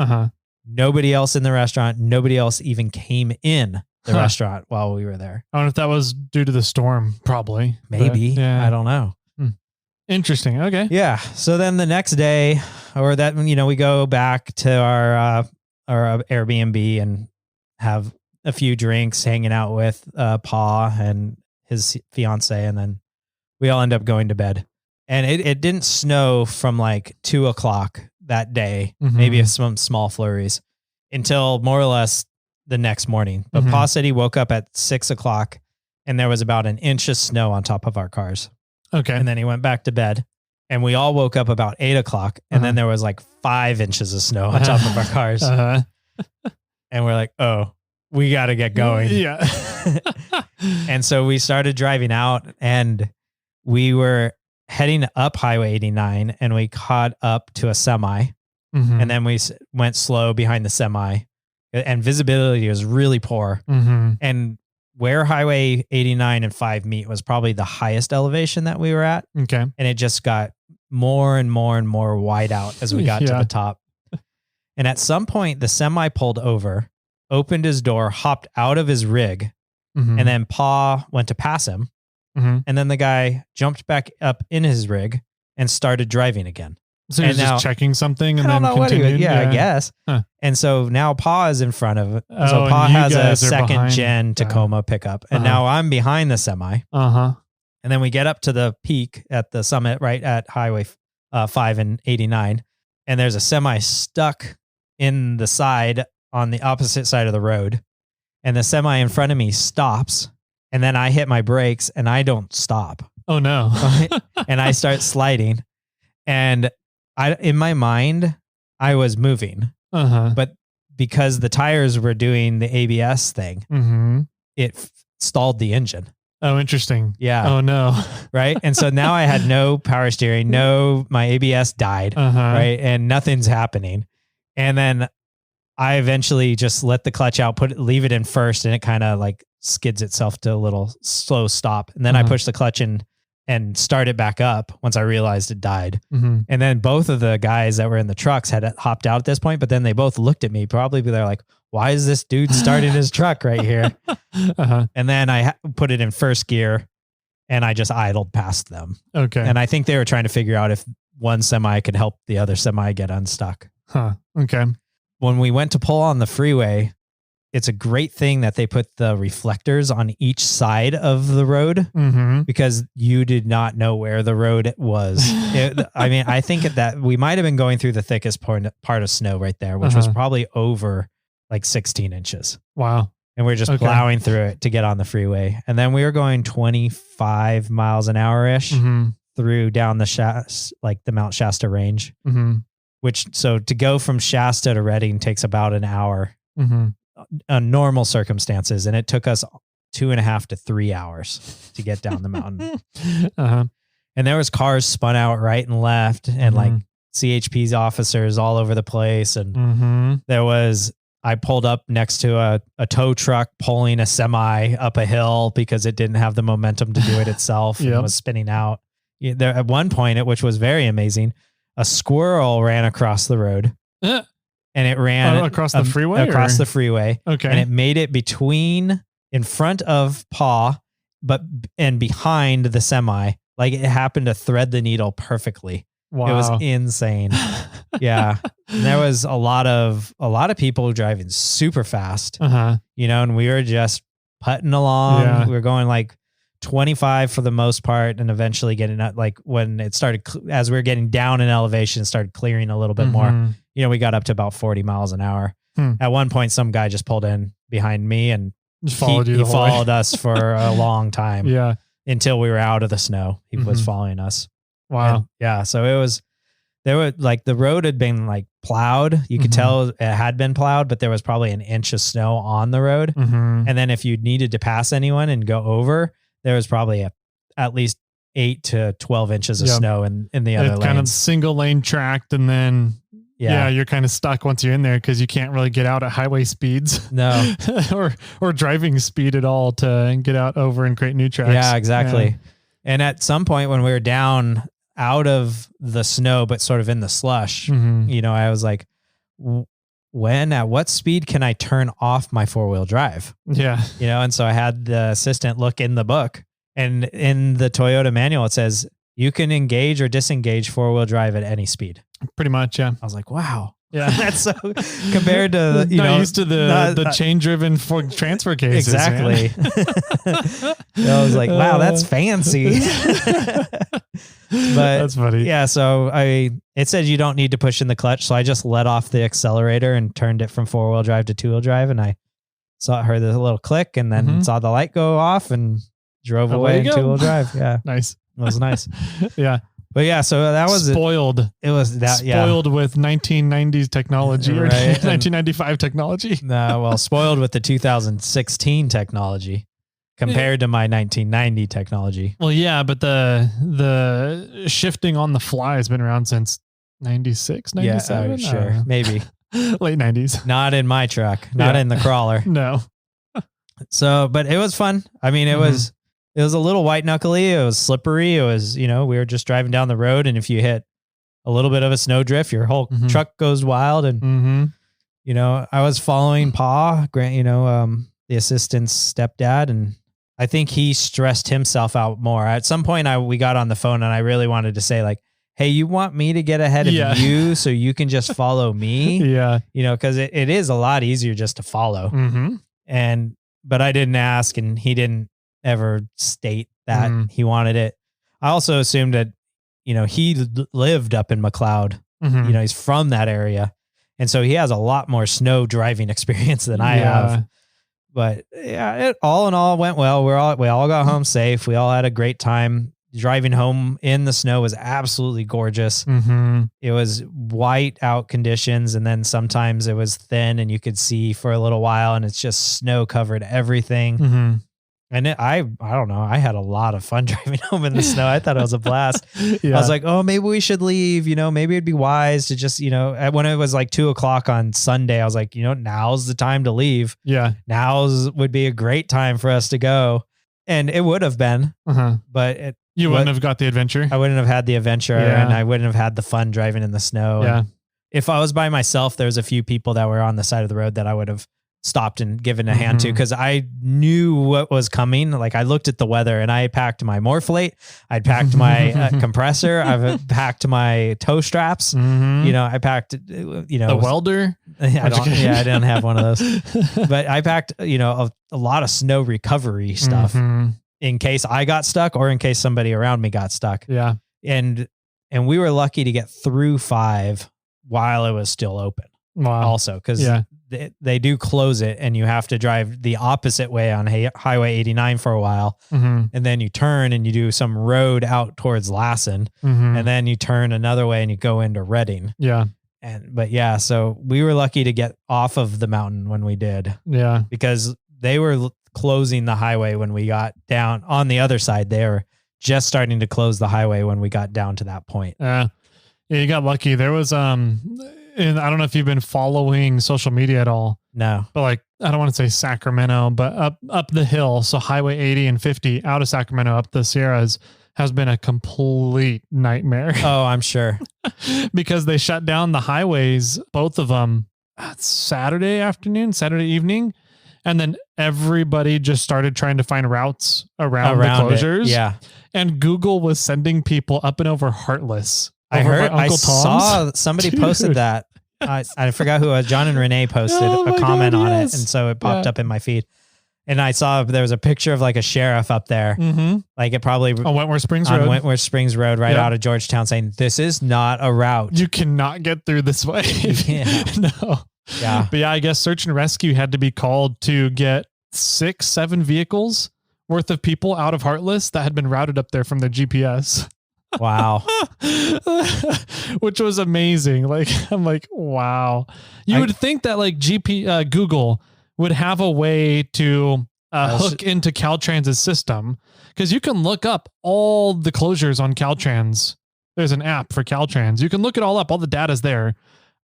Nobody else in the restaurant. Nobody else even came in the restaurant while we were there. I don't know if that was due to the storm, probably. Maybe. I don't know. Interesting. Okay. Yeah. So then the next day, or that, we go back to our Airbnb and have a few drinks, hanging out with Pa and his fiance, and then we all end up going to bed. And it didn't snow from like 2:00 that day, maybe some small flurries, until more or less the next morning. But Pa said he woke up at 6:00 and there was about an inch of snow on top of our cars. Okay. And then he went back to bed, and we all woke up about 8:00, and then there was like 5 inches of snow on top of our cars. And we're like, oh, we got to get going. Yeah. And so we started driving out, and we were heading up Highway 89, and we caught up to a semi, and then we went slow behind the semi, and visibility was really poor. And where Highway 89 and 5 meet was probably the highest elevation that we were at. Okay. And it just got more and more and more wide out as we got to the top. And at some point, the semi pulled over, opened his door, hopped out of his rig, and then Pa went to pass him. And then the guy jumped back up in his rig and started driving again. So he's just checking something and then continued? Yeah, I guess. And so now Pa is in front of it. So Oh, Pa and you has a guys are second behind. gen Tacoma pickup. And now I'm behind the semi. And then we get up to the peak at the summit, right at Highway 5 and 89. And there's a semi stuck in the side on the opposite side of the road. And the semi in front of me stops. And then I hit my brakes and I don't stop. Oh, no. And I start sliding. And in my mind, I was moving. But because the tires were doing the ABS thing, it stalled the engine. Oh, interesting. Yeah. Oh, no. Right. And so now I had no power steering, my ABS died, right? And nothing's happening. And then I eventually just let the clutch out, leave it in first, and it kind of like skids itself to a little slow stop. And then I push the clutch in and start it back up once I realized it died. And then both of the guys that were in the trucks had hopped out at this point, but then they both looked at me, probably they're like, why is this dude starting his truck right here? And then I put it in first gear and I just idled past them. Okay. And I think they were trying to figure out if one semi could help the other semi get unstuck. Okay. When we went to pull on the freeway, it's a great thing that they put the reflectors on each side of the road because you did not know where the road was. I think that we might have been going through the thickest part of snow right there, which was probably over like 16 inches. Wow. And we're just plowing through it to get on the freeway. And then we were going 25 miles an hour-ish through down the Mount Shasta range, so to go from Shasta to Redding takes about an hour. Normal circumstances, and it took us 2.5 to 3 hours to get down the mountain. And there was cars spun out right and left, and like CHP's officers all over the place. And I pulled up next to a tow truck pulling a semi up a hill because it didn't have the momentum to do it itself and was spinning out. There at one point, which was very amazing, a squirrel ran across the road. And it ran across the freeway? Across the freeway. Okay. And it made it in front of Pa, and behind the semi. Like it happened to thread the needle perfectly. Wow. It was insane. Yeah. And there was a lot of people driving super fast, and we were just putting along. Yeah. We were going like 25 for the most part, and eventually getting up, like when it started, as we were getting down in elevation, it started clearing a little bit more. You know, we got up to about 40 miles an hour. At one point, some guy just pulled in behind me and he followed us for a long time. Yeah. Until we were out of the snow. He was following us. Wow. And yeah. So there were like, the road had been like plowed. You could tell it had been plowed, but there was probably an inch of snow on the road. And then if you needed to pass anyone and go over, there was probably at least 8 to 12 inches of snow in the other lanes. Kind of single lane tracked, and then you're kind of stuck once you're in there because you can't really get out at highway speeds. No. or driving speed at all to get out over and create new tracks. Yeah, exactly. Yeah. And at some point when we were down out of the snow, but sort of in the slush, you know, I was like, at what speed can I turn off my 4-wheel drive? Yeah. You know, and so I had the assistant look in the book, and in the Toyota manual, it says you can engage or disengage 4-wheel drive at any speed. Pretty much. Yeah. I was like, wow. Yeah. That's so compared to, you know, used to the chain driven for transfer cases. Exactly. I was like, wow, that's fancy. But that's funny. Yeah. So it said you don't need to push in the clutch. So I just let off the accelerator and turned it from 4-wheel drive to 2-wheel drive. And I heard the little click, and then saw the light go off and drove away in 2-wheel drive. Yeah. Nice. It was nice. Yeah. But yeah, so that was spoiled. It was that spoiled with 1990s technology, or 1995 technology. No, well, spoiled with the 2016 technology compared to my 1990 technology. Well, yeah, but the shifting on the fly has been around since 96, 97. Yeah, sure, maybe late 90s. Not in my truck, not in the crawler. No. So, but it was fun. I mean, it was a little white knuckly. It was slippery. It was, you know, we were just driving down the road, and if you hit a little bit of a snowdrift, your whole truck goes wild. And, you know, I was following Pa, Grant, you know, the assistant's stepdad, and I think he stressed himself out more. At some point we got on the phone, and I really wanted to say, like, hey, you want me to get ahead of you so you can just follow me? Yeah. You know, cause it is a lot easier just to follow. But I didn't ask, and he didn't ever state that he wanted it. I also assumed that, you know, he lived up in McCloud. You know, he's from that area. And so he has a lot more snow driving experience than I have. But yeah, it all in all went well. We all got home safe. We all had a great time. Driving home in the snow was absolutely gorgeous. It was white out conditions, and then sometimes it was thin and you could see for a little while, and it's just snow covered everything. And I don't know. I had a lot of fun driving home in the snow. I thought it was a blast. I was like, oh, maybe we should leave. You know, maybe it'd be wise to just, you know, when it was like 2:00 on Sunday, I was like, you know, now's the time to leave. Yeah. Would be a great time for us to go. And it would have been, but you wouldn't have got the adventure. I wouldn't have had the adventure, and I wouldn't have had the fun driving in the snow. Yeah. And if I was by myself, there's a few people that were on the side of the road that I would have stopped and given a hand to, because I knew what was coming. Like, I looked at the weather, and I packed my Morphlate. I'd packed my compressor. I've packed my toe straps. You know, I packed, you know, the welder. I didn't have one of those, but I packed, you know, a lot of snow recovery stuff in case I got stuck or in case somebody around me got stuck. Yeah. And we were lucky to get through 5 while it was still open. Wow. Also, because they do close it, and you have to drive the opposite way on Highway 89 for a while. And then you turn and you do some road out towards Lassen, and then you turn another way and you go into Redding. Yeah. So we were lucky to get off of the mountain when we did. Yeah. Because they were closing the highway when we got down on the other side. They were just starting to close the highway when we got down to that point. Yeah, you got lucky. There was, and I don't know if you've been following social media at all. No. But like, I don't want to say Sacramento, but up the hill. So Highway 80 and 50 out of Sacramento up the Sierras has been a complete nightmare. Oh, I'm sure. Because they shut down the highways, both of them, Saturday evening. And then everybody just started trying to find routes around the closures. Yeah. And Google was sending people up and over Heartless. I saw somebody posted that. I forgot who it was. John and Renee posted a comment on it. And so it popped up in my feed. And I saw there was a picture of like a sheriff up there. Mm-hmm. Like it probably on Wentworth Springs on Road. Wentworth Springs Road, right out of Georgetown, saying this is not a route. You cannot get through this way. Yeah. No. Yeah. But yeah, I guess search and rescue had to be called to get 6-7 vehicles worth of people out of Heartless that had been routed up there from their GPS. Wow. Which was amazing. Like, I'm like, wow. You would think that like Google would have a way to hook into Caltrans's system, because you can look up all the closures on Caltrans. There's an app for Caltrans. You can look it all up. All the data's there.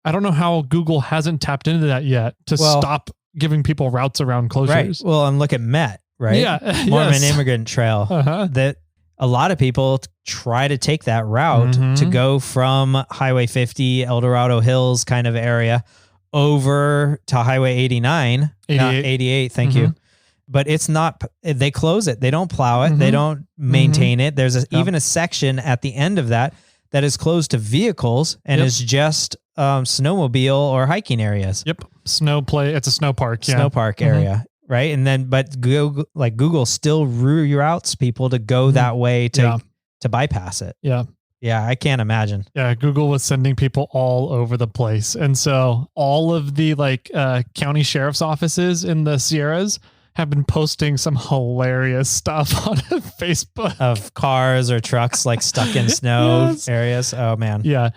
I don't know how Google hasn't tapped into that yet to stop giving people routes around closures. Right. Well, and look at M.E.T, right? Yeah. Mormon Emigrant Trail. That a lot of people try to take that route to go from Highway 50, El Dorado Hills kind of area over to Highway 89, 88. Thank you. But it's not, they close it. They don't plow it. They don't maintain it. There's even a section at the end of that is closed to vehicles and is just snowmobile or hiking areas. Yep. It's a snow park. Snow park area. Right. And then, but Google still reroutes people to go that way to bypass it. Yeah. Yeah. I can't imagine. Yeah. Google was sending people all over the place. And so all of the county sheriff's offices in the Sierras have been posting some hilarious stuff on Facebook of cars or trucks like stuck in snow areas. Oh man. Yeah.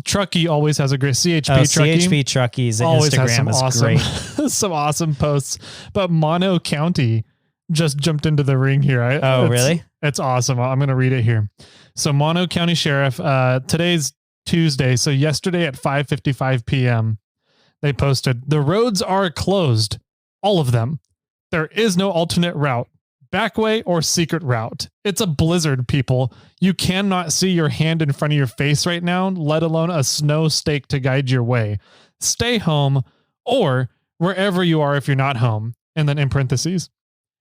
Truckee always has a great CHP Truckee's always Instagram is great. Some awesome posts. But Mono County just jumped into the ring here. Really? It's awesome. I'm going to read it here. So Mono County Sheriff, today's Tuesday. So yesterday at 5:55 p.m. they posted, "The roads are closed. All of them. There is no alternate route, back way or secret route. It's a blizzard, people. You cannot see your hand in front of your face right now, let alone a snow stake to guide your way. Stay home or wherever you are if you're not home." And then in parentheses,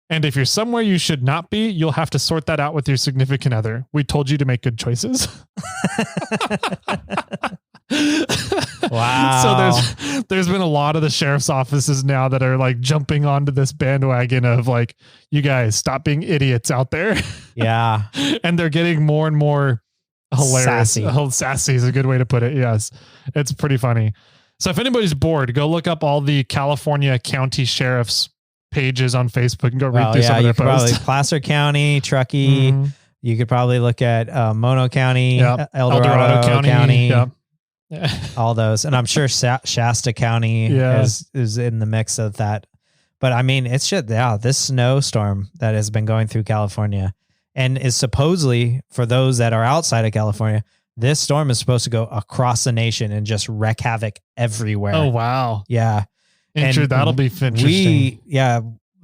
"And if you're somewhere you should not be, you'll have to sort that out with your significant other. We told you to make good choices." Wow. So there's been a lot of the sheriff's offices now that are like jumping onto this bandwagon of like, you guys stop being idiots out there. Yeah. And they're getting more and more hilarious. Sassy is a good way to put it. Yes. It's pretty funny. So if anybody's bored, go look up all the California county sheriff's pages on Facebook and go read through some of their posts. Probably Placer County, Truckee. You could probably look at Mono County, El Dorado County. Yep. All those. And I'm sure Shasta County is in the mix of that. But I mean, it's just, this snowstorm that has been going through California and is supposedly, for those that are outside of California, this storm is supposed to go across the nation and just wreak havoc everywhere. Oh, wow. Yeah. That'll be interesting.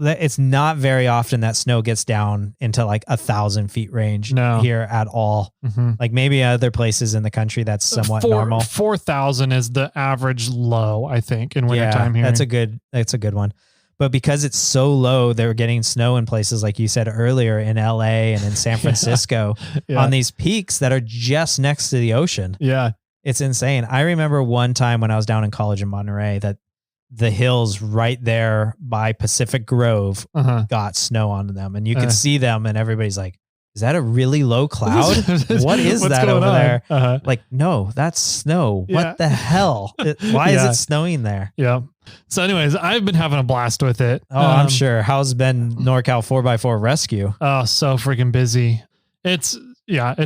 It's not very often that snow gets down into like 1,000 feet range here at all. Like maybe other places in the country that's somewhat normal. 4,000 is the average low, I think, in wintertime here. That's a good one. But because it's so low, they're getting snow in places like you said earlier in LA and in San Francisco on these peaks that are just next to the ocean. Yeah. It's insane. I remember one time when I was down in college in Monterey that the hills right there by Pacific Grove got snow on them, and you could see them, and everybody's like, "Is that a really low cloud? What is that over there?" Like, no, that's snow. What the hell? Why is it snowing there? Yeah. So anyways, I've been having a blast with it. Oh, I'm sure. How's been NorCal 4x4 rescue? Oh, so freaking busy. It's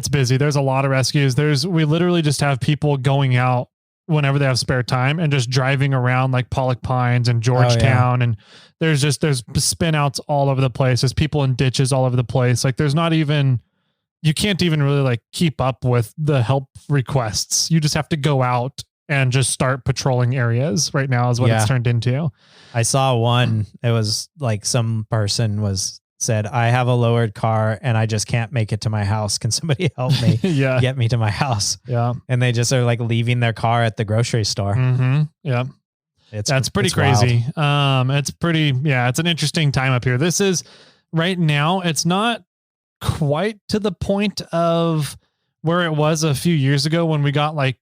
busy. There's a lot of rescues. We literally just have people going out whenever they have spare time and just driving around like Pollock Pines and Georgetown. And there's spin outs all over the place. There's people in ditches all over the place. Like you can't even really like keep up with the help requests. You just have to go out and just start patrolling areas right now is what it's turned into. I saw one, it was like some person said, "I have a lowered car and I just can't make it to my house. Can somebody help me get me to my house?" Yeah. And they just are like leaving their car at the grocery store. Yeah. That's pretty crazy. Wild. It's an interesting time up here. This is right now. It's not quite to the point of where it was a few years ago when we got like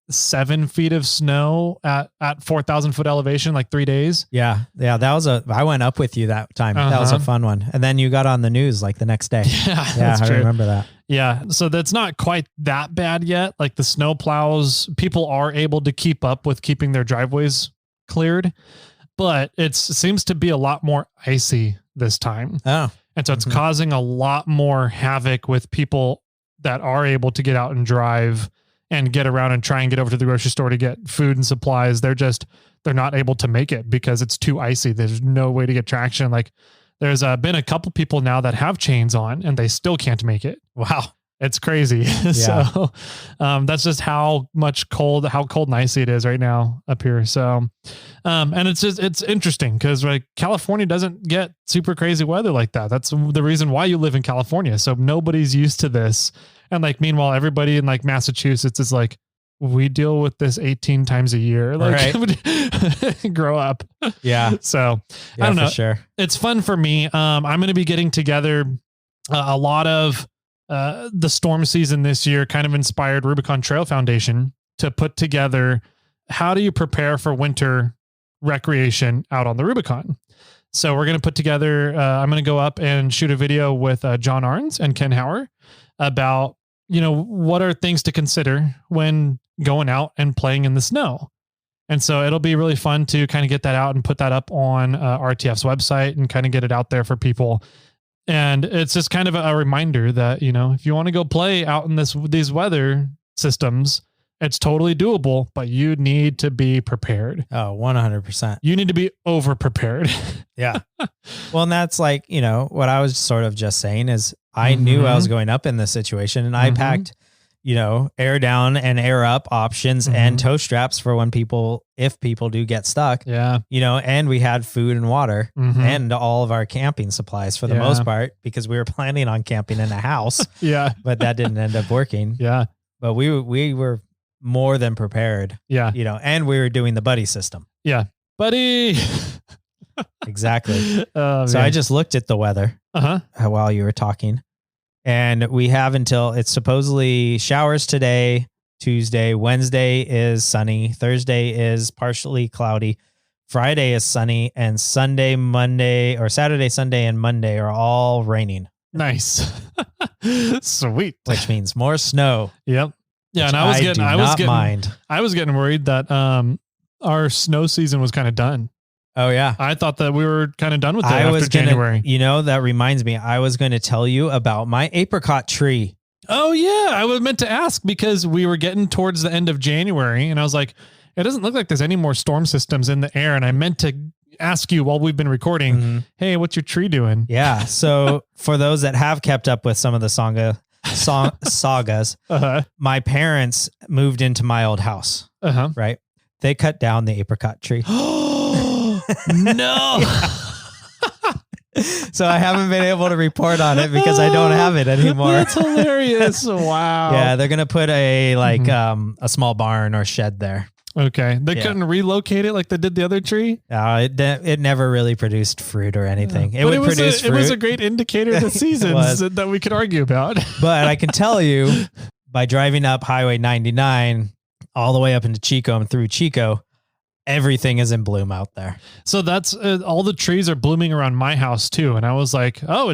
7 feet of snow at 4,000 foot elevation, like 3 days. Yeah. I went up with you that time. That was a fun one. And then you got on the news like the next day. Yeah, I remember that. Yeah. So that's not quite that bad yet. Like the snow plows, people are able to keep up with keeping their driveways cleared, but it seems to be a lot more icy this time. Oh. And so it's causing a lot more havoc with people that are able to get out and drive and get around and try and get over to the grocery store to get food and supplies. They're not able to make it because it's too icy. There's no way to get traction. Like there's been a couple people now that have chains on and they still can't make it. Wow. It's crazy. Yeah. So that's just how cold and icy it is right now up here. So, and it's interesting because like California doesn't get super crazy weather like that. That's the reason why you live in California. So nobody's used to this. And like, meanwhile, everybody in like Massachusetts is like, we deal with this 18 times a year. Like grow up. Yeah. So I don't know. For sure. It's fun for me. I'm going to be getting together a lot of the storm season this year kind of inspired Rubicon Trail Foundation to put together how do you prepare for winter recreation out on the Rubicon. So we're going to put together, I'm going to go up and shoot a video with John Arns and Ken Hauer about, what are things to consider when going out and playing in the snow. And so it'll be really fun to kind of get that out and put that up on RTF's website and kind of get it out there for people. And it's just kind of a reminder that, if you want to go play out in these weather systems, it's totally doable, but you need to be prepared. Oh, 100%. You need to be over prepared. Yeah. Well, and that's like, what I was sort of just saying is I knew I was going up in this situation and I packed, air down and air up options and tow straps for if people do get stuck. Yeah. And we had food and water and all of our camping supplies for the most part, because we were planning on camping in a house. Yeah. But that didn't end up working. Yeah. But we were more than prepared. Yeah. And we were doing the buddy system. Yeah. Buddy. Exactly. So I just looked at the weather while you were talking. And we have until it's supposedly showers today, Tuesday, Wednesday is sunny, Thursday is partially cloudy, Friday is sunny, and Sunday, Monday, or Saturday, Sunday, and Monday are all raining. Nice. Sweet. Which means more snow. Yep. Yeah. And I was getting worried that our snow season was kind of done. Oh yeah. I thought that we were kind of done with it after January. That reminds me, I was going to tell you about my apricot tree. Oh yeah. I was meant to ask because we were getting towards the end of January and I was like, it doesn't look like there's any more storm systems in the air. And I meant to ask you while we've been recording, hey, what's your tree doing? Yeah. So for those that have kept up with some of the sagas, my parents moved into my old house, right? They cut down the apricot tree. No. So I haven't been able to report on it because I don't have it anymore. That's hilarious. Wow. Yeah, they're going to put a small barn or shed there. Okay. They couldn't relocate it like they did the other tree? It never really produced fruit or anything. It was a great indicator of the seasons that we could argue about. But I can tell you, by driving up Highway 99 all the way up into Chico and through Chico, everything is in bloom out there. So that's all the trees are blooming around my house too. And I was like, oh,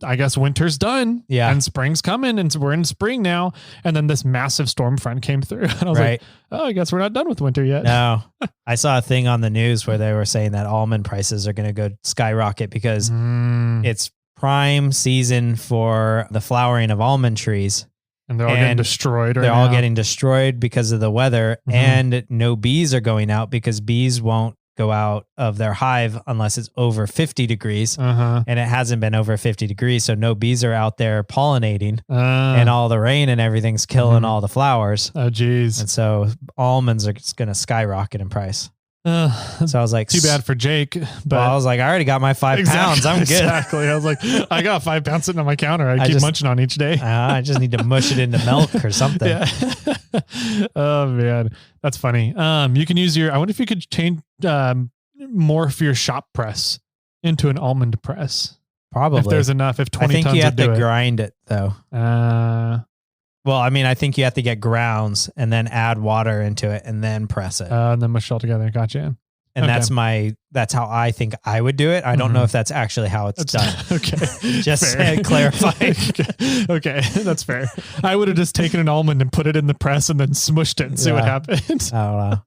I guess winter's done. Yeah. And spring's coming and we're in spring now. And then this massive storm front came through and I was like, oh, I guess we're not done with winter yet. No, I saw a thing on the news where they were saying that almond prices are going to go skyrocket because it's prime season for the flowering of almond trees. And they're all getting destroyed. They're all getting destroyed because of the weather, and no bees are going out because bees won't go out of their hive unless it's over 50 degrees. And it hasn't been over 50 degrees. So no bees are out there pollinating and all the rain and everything's killing all the flowers. Oh, geez. And so almonds are going to skyrocket in price. So I was like, too bad for Jake, but I was like, I already got my 5 pounds. I'm good. Exactly. I was like, I got 5 pounds sitting on my counter. I keep munching on each day. I just need to mush it into milk or something. Yeah. Oh man. That's funny. You can use I wonder if you could change, morph your shop press into an almond press. Probably. If there's enough, if 20 tons I think you have to grind it though. Well, I mean, I think you have to get grounds and then add water into it and then press it. And then mush it all together. Gotcha. And Okay. that's how I think I would do it. I don't know if that's actually how it's done. Okay. Just Fair. clarify. Okay. That's fair. I would have just taken an almond and put it in the press and then smushed it and see what happened. I don't know.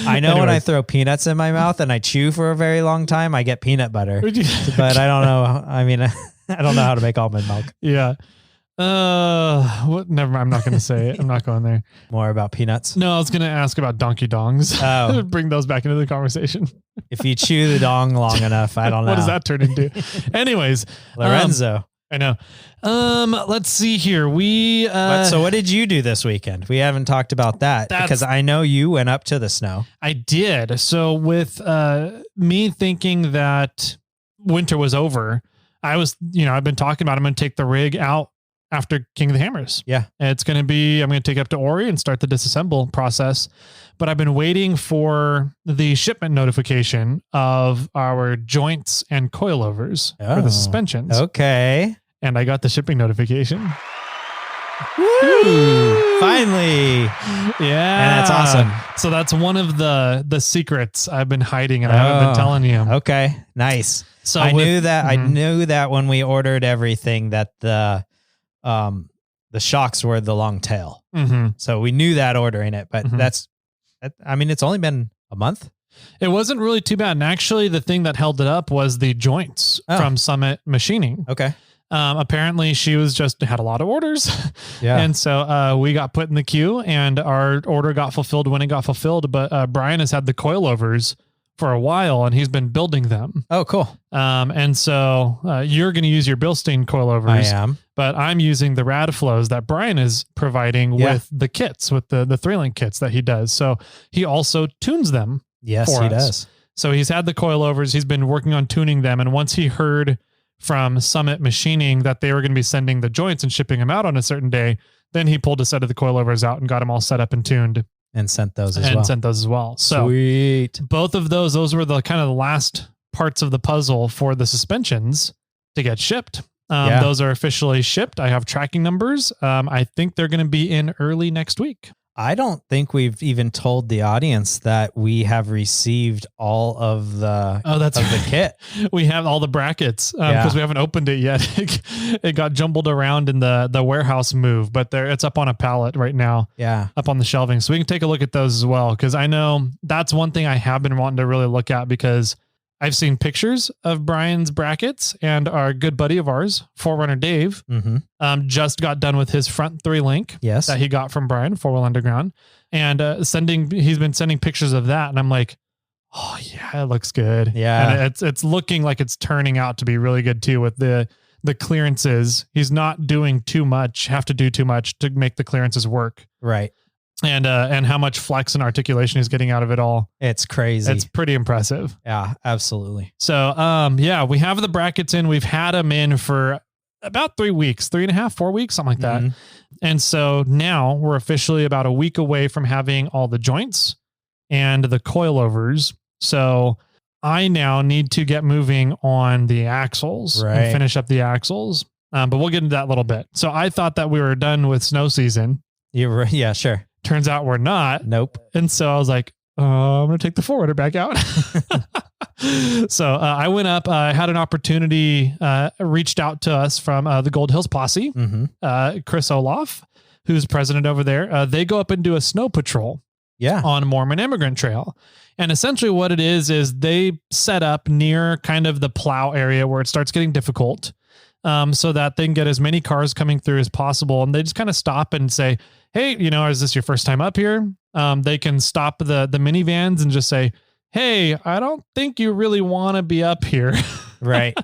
I know when I throw peanuts in my mouth and I chew for a very long time, I get peanut butter. But I don't know. I mean, I don't know how to make almond milk. Yeah. What? Never mind. I'm not going to say it. I'm not going there. More about peanuts. No, I was going to ask about donkey dongs. Oh. Bring those back into the conversation. If you chew the dong long enough, I don't know. What does that turn into? Anyways, Lorenzo. I know. Let's see here. So what did you do this weekend? We haven't talked about that because I know you went up to the snow. I did. So with me thinking that winter was over, I've been talking about I'm going to take the rig out after King of the Hammers. Yeah. I'm going to take it up to Ori and start the disassemble process. But I've been waiting for the shipment notification of our joints and coilovers for the suspensions. Okay. And I got the shipping notification. Woo! Finally. Yeah. And that's awesome. So that's one of the secrets I've been hiding and I haven't been telling you. Okay. Nice. So I knew that when we ordered everything that the shocks were the long tail. Mm-hmm. So we knew that ordering it, but it's only been a month. It wasn't really too bad. And actually the thing that held it up was the joints from Summit Machining. Okay. Apparently she had a lot of orders. Yeah. And so we got put in the queue and our order got fulfilled when it got fulfilled. But Brian has had the coilovers for a while and he's been building them. Oh, cool. And so you're going to use your Bilstein coilovers. I am. But I'm using the rad flows that Brian is providing with the kits, with the 3-link kits that he does. So he also tunes them. Yes, he does. So he's had the coilovers. He's been working on tuning them. And once he heard from Summit Machining that they were going to be sending the joints and shipping them out on a certain day, then he pulled a set of the coilovers out and got them all set up and tuned. And sent those as well. So sweet. Both of those were the kind of the last parts of the puzzle for the suspensions to get shipped. Those are officially shipped. I have tracking numbers. I think they're going to be in early next week. I don't think we've even told the audience that we have received all of the the kit. We have all the brackets because we haven't opened it yet. It got jumbled around in the warehouse move, but it's up on a pallet right now. Yeah, up on the shelving, so we can take a look at those as well. Because I know that's one thing I have been wanting to really look at because I've seen pictures of Brian's brackets and our good buddy of ours, Forerunner Dave, just got done with his front 3-link that he got from Brian, 4-Wheel Underground, and he's been sending pictures of that. And I'm like, oh yeah, it looks good. Yeah. And it's looking like it's turning out to be really good too with the clearances. He's not doing have to do too much to make the clearances work. Right. And how much flex and articulation he's getting out of it all. It's crazy. It's pretty impressive. Yeah, absolutely. So, we have the brackets in. We've had them in for about 3 weeks, 3.5, 4 weeks, something like that. And so now we're officially about a week away from having all the joints and the coilovers. So I now need to get moving on the axles and finish up the axles. But we'll get into that a little bit. So I thought that we were done with snow season. Yeah, sure. Turns out we're not. Nope. And so I was like, I'm going to take the forwarder back out. So I went up, I had an opportunity, reached out to us from the Gold Hills Posse, Chris Olaf, who's president over there. They go up and do a snow patrol on Mormon Emigrant Trail. And essentially what it is they set up near kind of the plow area where it starts getting difficult, so that they can get as many cars coming through as possible. And they just kind of stop and say, hey, is this your first time up here? They can stop the minivans and just say, hey, I don't think you really want to be up here. Right.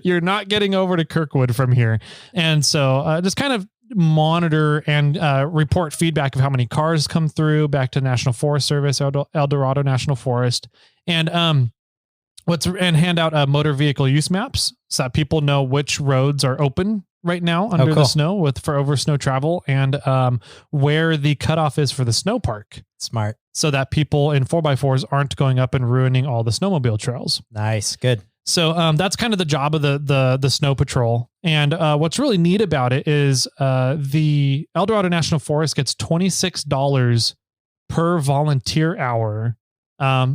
You're not getting over to Kirkwood from here. And so just kind of monitor and report feedback of how many cars come through back to National Forest Service, El Dorado National Forest, and hand out motor vehicle use maps so that people know which roads are open right now under the snow for over snow travel, and where the cutoff is for the snow park. Smart. So that people in 4x4s aren't going up and ruining all the snowmobile trails. Nice. Good. So that's kind of the job of the snow patrol. And what's really neat about it is the El Dorado National Forest gets $26 per volunteer hour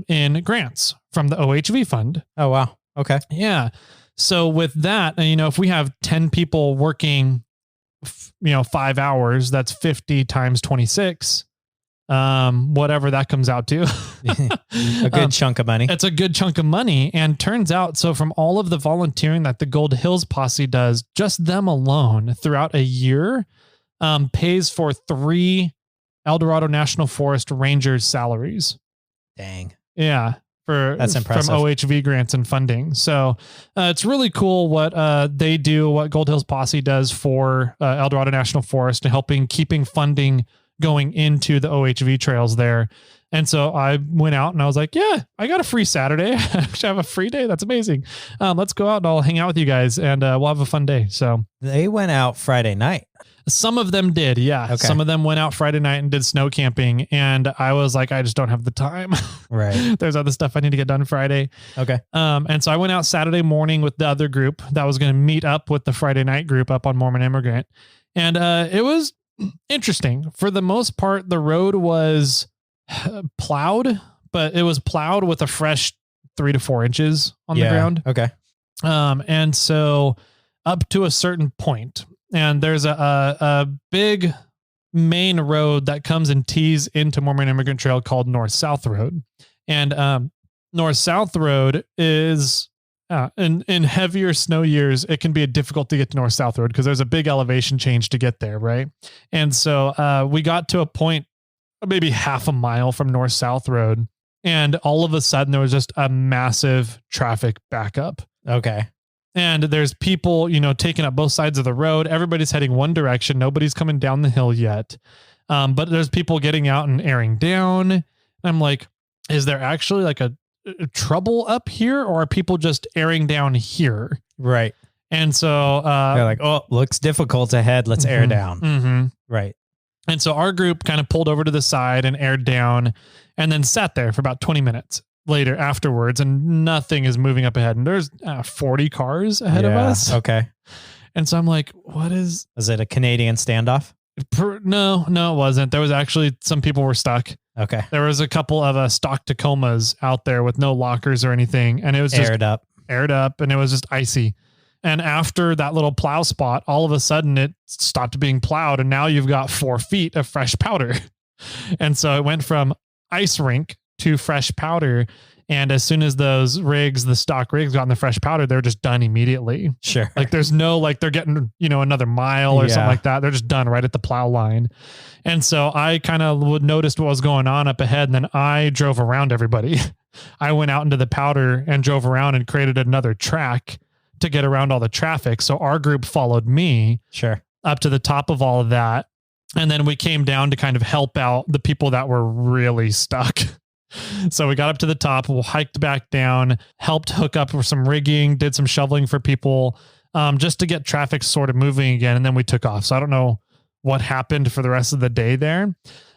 in grants from the OHV fund. Oh, wow. Okay. Yeah. So with that, if we have 10 people working, 5 hours, that's 50 times 26. Whatever that comes out to. A good chunk of money. It's a good chunk of money. And turns out, so from all of the volunteering that the Gold Hills Posse does, just them alone throughout a year, pays for 3 El Dorado National Forest Rangers salaries. Dang. Yeah. That's impressive. From OHV grants and funding. So it's really cool what they do, what Gold Hills Posse does for El Dorado National Forest and keeping funding going into the OHV trails there. And so I went out and I was like, yeah, I got a free Saturday. I actually have a free day. That's amazing. Let's go out and I'll hang out with you guys and we'll have a fun day. So they went out Friday night. Some of them did. Yeah. Okay. Some of them went out Friday night and did snow camping. And I was like, I just don't have the time. Right. There's other stuff I need to get done Friday. Okay. And so I went out Saturday morning with the other group that was going to meet up with the Friday night group up on Mormon Emigrant. And it was interesting. For the most part, the road was plowed, but it was plowed with a fresh 3 to 4 inches on the ground. Okay. And so up to a certain point, and there's a big main road that comes and tees into Mormon Emigrant Trail called North-South Road. And North-South Road is in heavier snow years, it can be difficult to get to North-South Road because there's a big elevation change to get there, right? And so we got to a point maybe half a mile from North-South Road, and all of a sudden there was just a massive traffic backup. Okay. And there's people, taking up both sides of the road. Everybody's heading one direction. Nobody's coming down the hill yet. But there's people getting out and airing down. And I'm like, is there actually like a trouble up here, or are people just airing down here? Right. And so they're like, oh, looks difficult ahead. Let's air down. Mm-hmm. Right. And so our group kind of pulled over to the side and aired down and then sat there for about 20 minutes later afterwards, and nothing is moving up ahead. And there's 40 cars ahead of us. Okay. And so I'm like, was it a Canadian standoff? No, it wasn't. There was actually some people were stuck. Okay. There was a couple of stock Tacomas out there with no lockers or anything. And it was just aired up and it was just icy. And after that little plow spot, all of a sudden it stopped being plowed. And now you've got 4 feet of fresh powder. And so it went from ice rink to fresh powder. And as soon as those the stock rigs got in the fresh powder, they're just done immediately. Sure. Like there's no, they're getting, another mile or something like that. They're just done right at the plow line. And so I kind of noticed what was going on up ahead. And then I drove around everybody. I went out into the powder and drove around and created another track to get around all the traffic. So our group followed me up to the top of all of that. And then we came down to kind of help out the people that were really stuck. So we got up to the top, we hiked back down, helped hook up with some rigging, did some shoveling for people, just to get traffic sort of moving again. And then we took off. So I don't know what happened for the rest of the day there.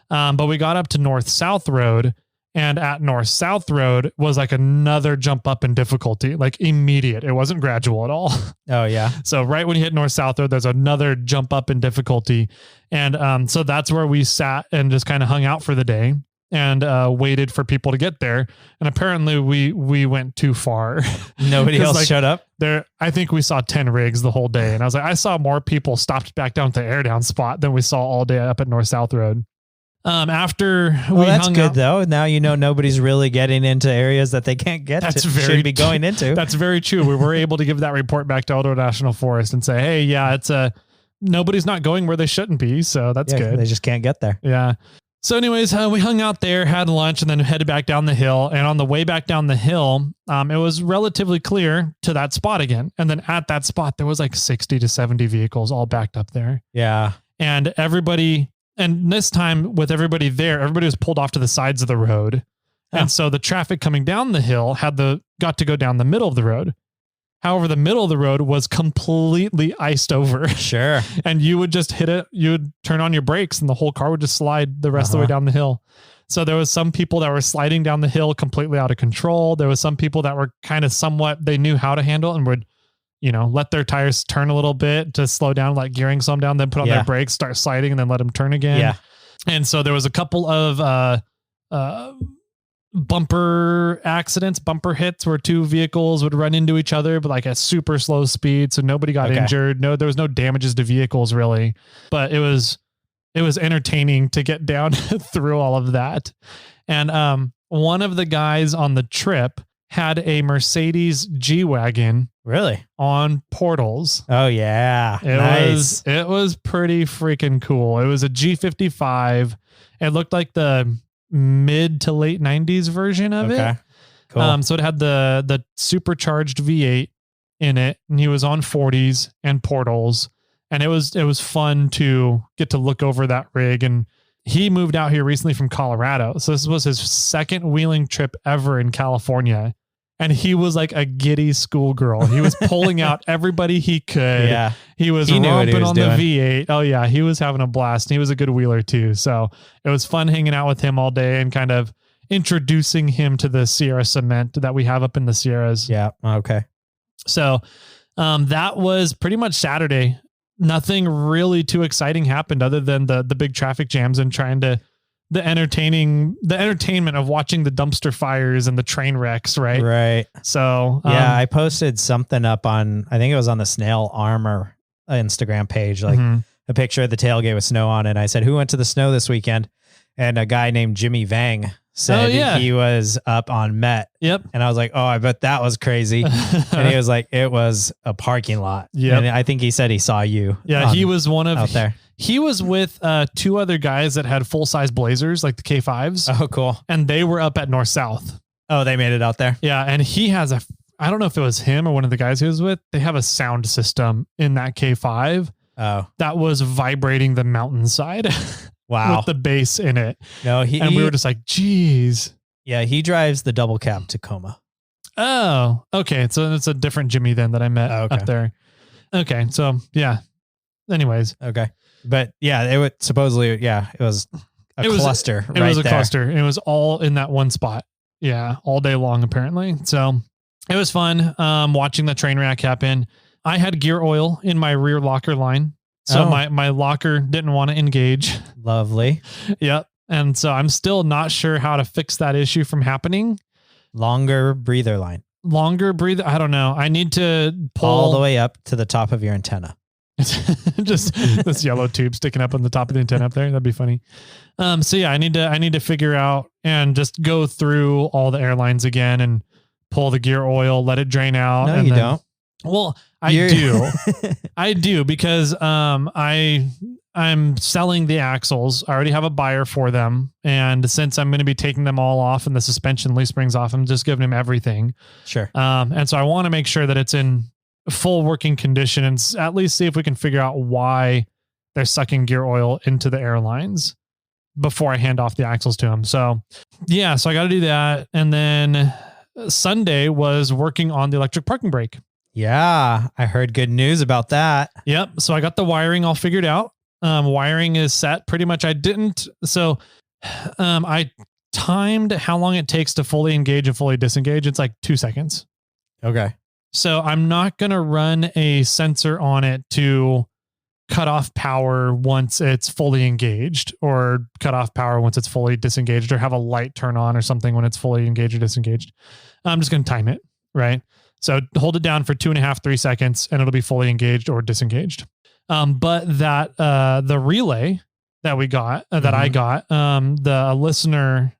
But we got up to North-South Road, and at North-South Road was like another jump up in difficulty, like immediate. It wasn't gradual at all. Oh yeah. So right when you hit North-South Road, there's another jump up in difficulty. And so that's where we sat and just kind of hung out for the day and waited for people to get there. And apparently we went too far. Nobody else showed up there. I think we saw 10 rigs the whole day. And I was like, I saw more people stopped back down to the air down spot than we saw all day up at North-South Road. After we that's hung good out, though. Now, nobody's really getting into areas that they can't get to, should be going into. That's very true. We were able to give that report back to El Dorado National Forest and say, hey, yeah, nobody's not going where they shouldn't be. So that's good. They just can't get there. Yeah. So anyways, we hung out there, had lunch, and then headed back down the hill. And on the way back down the hill, it was relatively clear to that spot again. And then at that spot, there was like 60 to 70 vehicles all backed up there. Yeah. And this time with everybody there, everybody was pulled off to the sides of the road. Yeah. And so the traffic coming down the hill got to go down the middle of the road. However, the middle of the road was completely iced over. Sure. And you would just hit it. You would turn on your brakes and the whole car would just slide the rest of the way down the hill. So there was some people that were sliding down the hill completely out of control. There was some people that were kind of somewhat, they knew how to handle and would, let their tires turn a little bit to slow down, like gearing some down, then put on their brakes, start sliding, and then let them turn again. Yeah. And so there was a couple of bumper accidents, bumper hits where two vehicles would run into each other, but like at super slow speed. So nobody got injured. No, there was no damages to vehicles really, but it was entertaining to get down through all of that. And one of the guys on the trip had a Mercedes G-Wagon. Really? On portals. Oh yeah. It was pretty freaking cool. It was a G55. It looked like the mid to late 90s version of it. Cool. So it had the supercharged V8 in it, and he was on 40s and portals, and it was fun to get to look over that rig. And he moved out here recently from Colorado, so this was his second wheeling trip ever in California. And he was like a giddy schoolgirl. He was pulling out everybody he could. Yeah. He was romping on the V8. Oh yeah. He was having a blast. And he was a good wheeler too. So it was fun hanging out with him all day and kind of introducing him to the Sierra cement that we have up in the Sierras. Yeah. Okay. So that was pretty much Saturday. Nothing really too exciting happened other than the big traffic jams and trying to the entertainment of watching the dumpster fires and the train wrecks. Right. Right. So, yeah, I posted something up on, I think it was on the Snail Armor Instagram page, like a picture of the tailgate with snow on it. I said, who went to the snow this weekend? And a guy named Jimmy Vang said he was up on M.E.T. Yep. And I was like, oh, I bet that was crazy. And he was like, it was a parking lot. Yeah. And I think he said he saw you. Yeah. He was one of out there. He was with two other guys that had full-size Blazers, like the K5s. Oh, cool. And they were up at North-South. Oh, they made it out there? Yeah. And he has I don't know if it was him or one of the guys he was with. They have a sound system in that K5 that was vibrating the mountainside. Wow. With the bass in it. No, and we were just like, geez. Yeah, he drives the double cab Tacoma. Oh, okay. So it's a different Jimmy then that I met up there. Okay. So yeah. Anyways. Okay. But yeah, it was supposedly, it was a cluster. It was a cluster. It was all in that one spot. Yeah. All day long, apparently. So it was fun watching the train wreck happen. I had gear oil in my rear locker line. So my locker didn't want to engage. Lovely. Yep. And so I'm still not sure how to fix that issue from happening. Longer breather line. I don't know. I need to pull all the way up to the top of your antenna. Just this yellow tube sticking up on the top of the antenna up there. That'd be funny. So yeah, I need to figure out and just go through all the airlines again and pull the gear oil, let it drain out. No, you don't. Well, I do because I'm selling the axles. I already have a buyer for them. And since I'm going to be taking them all off and the suspension leaf springs off, I'm just giving him everything. Sure. And so I want to make sure that it's in full working condition and at least see if we can figure out why they're sucking gear oil into the airlines before I hand off the axles to them. So yeah, so I got to do that. And then Sunday was working on the electric parking brake. Yeah, I heard good news about that. Yep. So I got the wiring all figured out. Wiring is set pretty much. I timed how long it takes to fully engage and fully disengage. It's like 2 seconds. Okay. So I'm not going to run a sensor on it to cut off power once it's fully engaged or cut off power once it's fully disengaged or have a light turn on or something when it's fully engaged or disengaged. I'm just going to time it. Right. So hold it down for 2.5, 3 seconds and it'll be fully engaged or disengaged. But that, the relay that we got, that I got, the listener,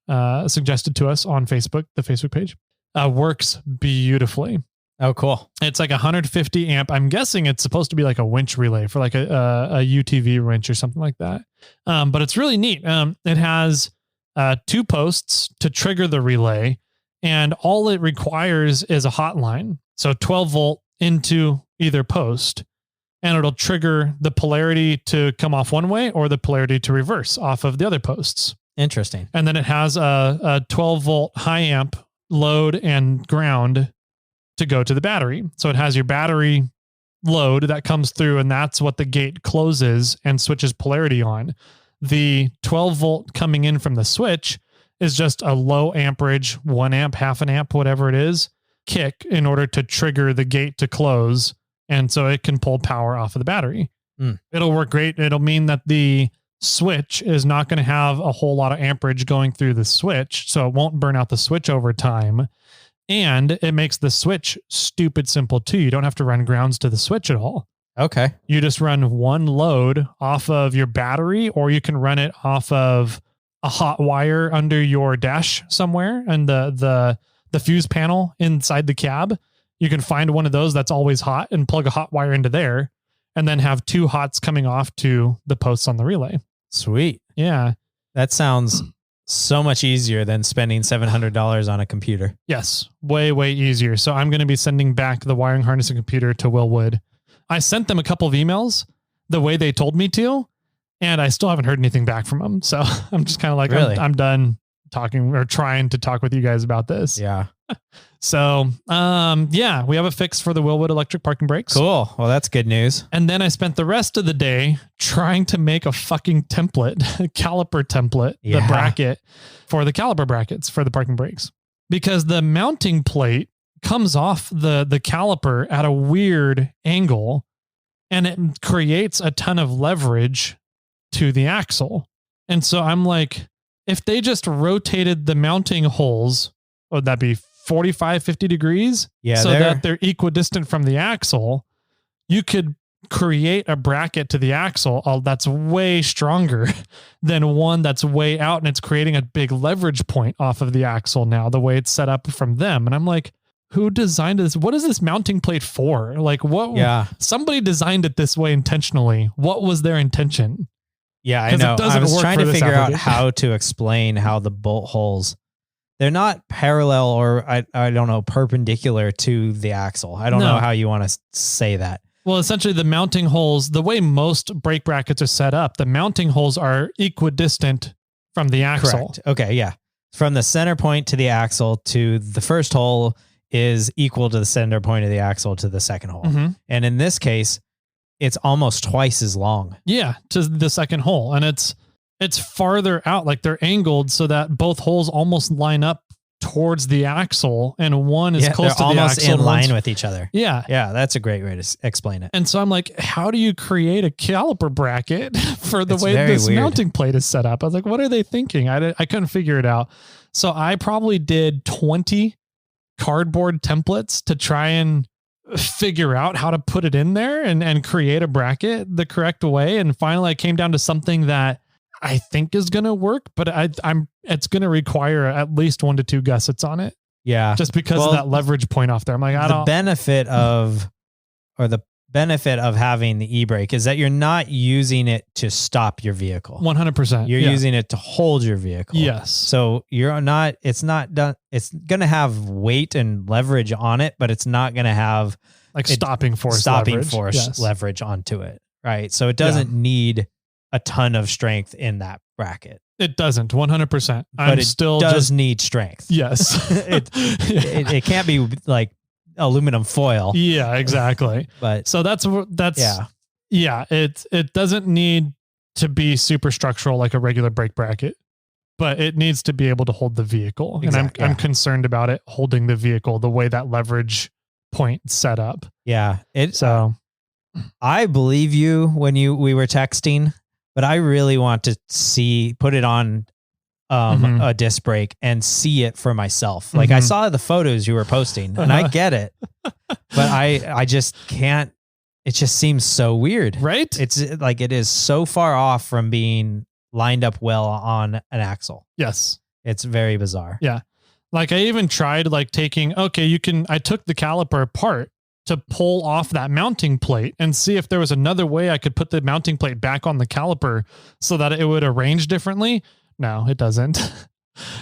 suggested to us on Facebook, the Facebook page, works beautifully. Oh, cool. It's like 150 amp. I'm guessing it's supposed to be like a winch relay for like a UTV winch or something like that. But it's really neat. It has 2 posts to trigger the relay, and all it requires is a hotline. So 12 volt into either post, and it'll trigger the polarity to come off one way or the polarity to reverse off of the other posts. Interesting. And then it has a 12 volt high amp load and ground to go to the battery. So it has your battery load that comes through, and that's what the gate closes and switches polarity on. The 12 volt coming in from the switch is just a low amperage, 1 amp, half an amp, whatever it is, kick in order to trigger the gate to close. And so it can pull power off of the battery. It'll work great. It'll mean that the switch is not going to have a whole lot of amperage going through the switch. So it won't burn out the switch over time. And it makes the switch stupid simple too. You don't have to run grounds to the switch at all. Okay. You just run one load off of your battery, or you can run it off of a hot wire under your dash somewhere, and the fuse panel inside the cab. You can find one of those that's always hot and plug a hot wire into there, and then have 2 hots coming off to the posts on the relay. Sweet. Yeah. That sounds so much easier than spending $700 on a computer. Yes. Way, way easier. So I'm going to be sending back the wiring harness and computer to Will Wood. I sent them a couple of emails the way they told me to, and I still haven't heard anything back from them. So I'm just kind of like, really? I'm done talking or trying to talk with you guys about this. Yeah. So, yeah, we have a fix for the Will Wood electric parking brakes. Cool. Well, that's good news. And then I spent the rest of the day trying to make a fucking template, caliper template, the bracket for the caliper brackets for the parking brakes, because the mounting plate comes off the caliper at a weird angle, and it creates a ton of leverage to the axle. And so I'm like, if they just rotated the mounting holes, would that be 45, 50 degrees? Yeah. So that they're equidistant from the axle, you could create a bracket to the axle that's way stronger than one that's way out, and it's creating a big leverage point off of the axle now, the way it's set up from them. And I'm like, who designed this? What is this mounting plate for? Like, what? Yeah. Somebody designed it this way intentionally. What was their intention? Yeah, I know. I was trying to figure out how to explain how the bolt holes, they're not parallel or I don't know, perpendicular to the axle. I don't know how you want to say that. Well, essentially the mounting holes, the way most brake brackets are set up, the mounting holes are equidistant from the axle. Correct. Okay. Yeah. From the center point to the axle to the first hole is equal to the center point of the axle to the second hole. Mm-hmm. And in this case, it's almost twice as long. Yeah. To the second hole. And it's farther out, like they're angled so that both holes almost line up towards the axle, and one is close to the axle. They're almost in line with each other. Yeah. Yeah. That's a great way to explain it. And so I'm like, how do you create a caliper bracket for the way this mounting plate is set up? I was like, what are they thinking? I couldn't figure it out. So I probably did 20 cardboard templates to try and figure out how to put it in there and create a bracket the correct way. And finally I came down to something that I think is going to work, but it's going to require at least 1 to 2 gussets on it. Yeah. Just because of that leverage point off there. I'm like, the benefit of having the e-brake is that you're not using it to stop your vehicle. 100%. You're using it to hold your vehicle. Yes. So it's not done. It's going to have weight and leverage on it, but it's not going to have like stopping force leverage onto it. Right. So it doesn't need a ton of strength in that bracket. It doesn't 100%. But it still does need strength. Yes. it can't be like aluminum foil. Yeah, exactly. But so that's it doesn't need to be super structural like a regular brake bracket, but it needs to be able to hold the vehicle. Exactly. And I'm concerned about it holding the vehicle the way that leverage point set up. Yeah. I believe you when we were texting, but I really want to put it on a disc brake and see it for myself. Like I saw the photos you were posting and I get it, but I just can't, it just seems so weird, right? It's like, it is so far off from being lined up well on an axle. Yes. It's very bizarre. Yeah. Like I even tried I took the caliper apart to pull off that mounting plate and see if there was another way I could put the mounting plate back on the caliper so that it would arrange differently. No, it doesn't.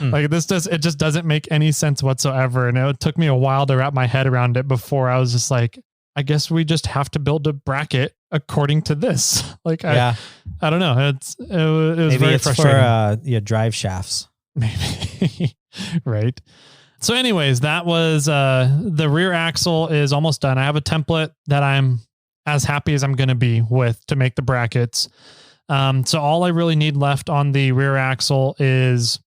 It just doesn't make any sense whatsoever. And it took me a while to wrap my head around it before I was just like, I guess we just have to build a bracket according to this. I don't know. It was maybe very frustrating. For drive shafts. Maybe. Right. So anyways, that was the rear axle is almost done. I have a template that I'm as happy as I'm going to be with to make the brackets. So all I really need left on the rear axle is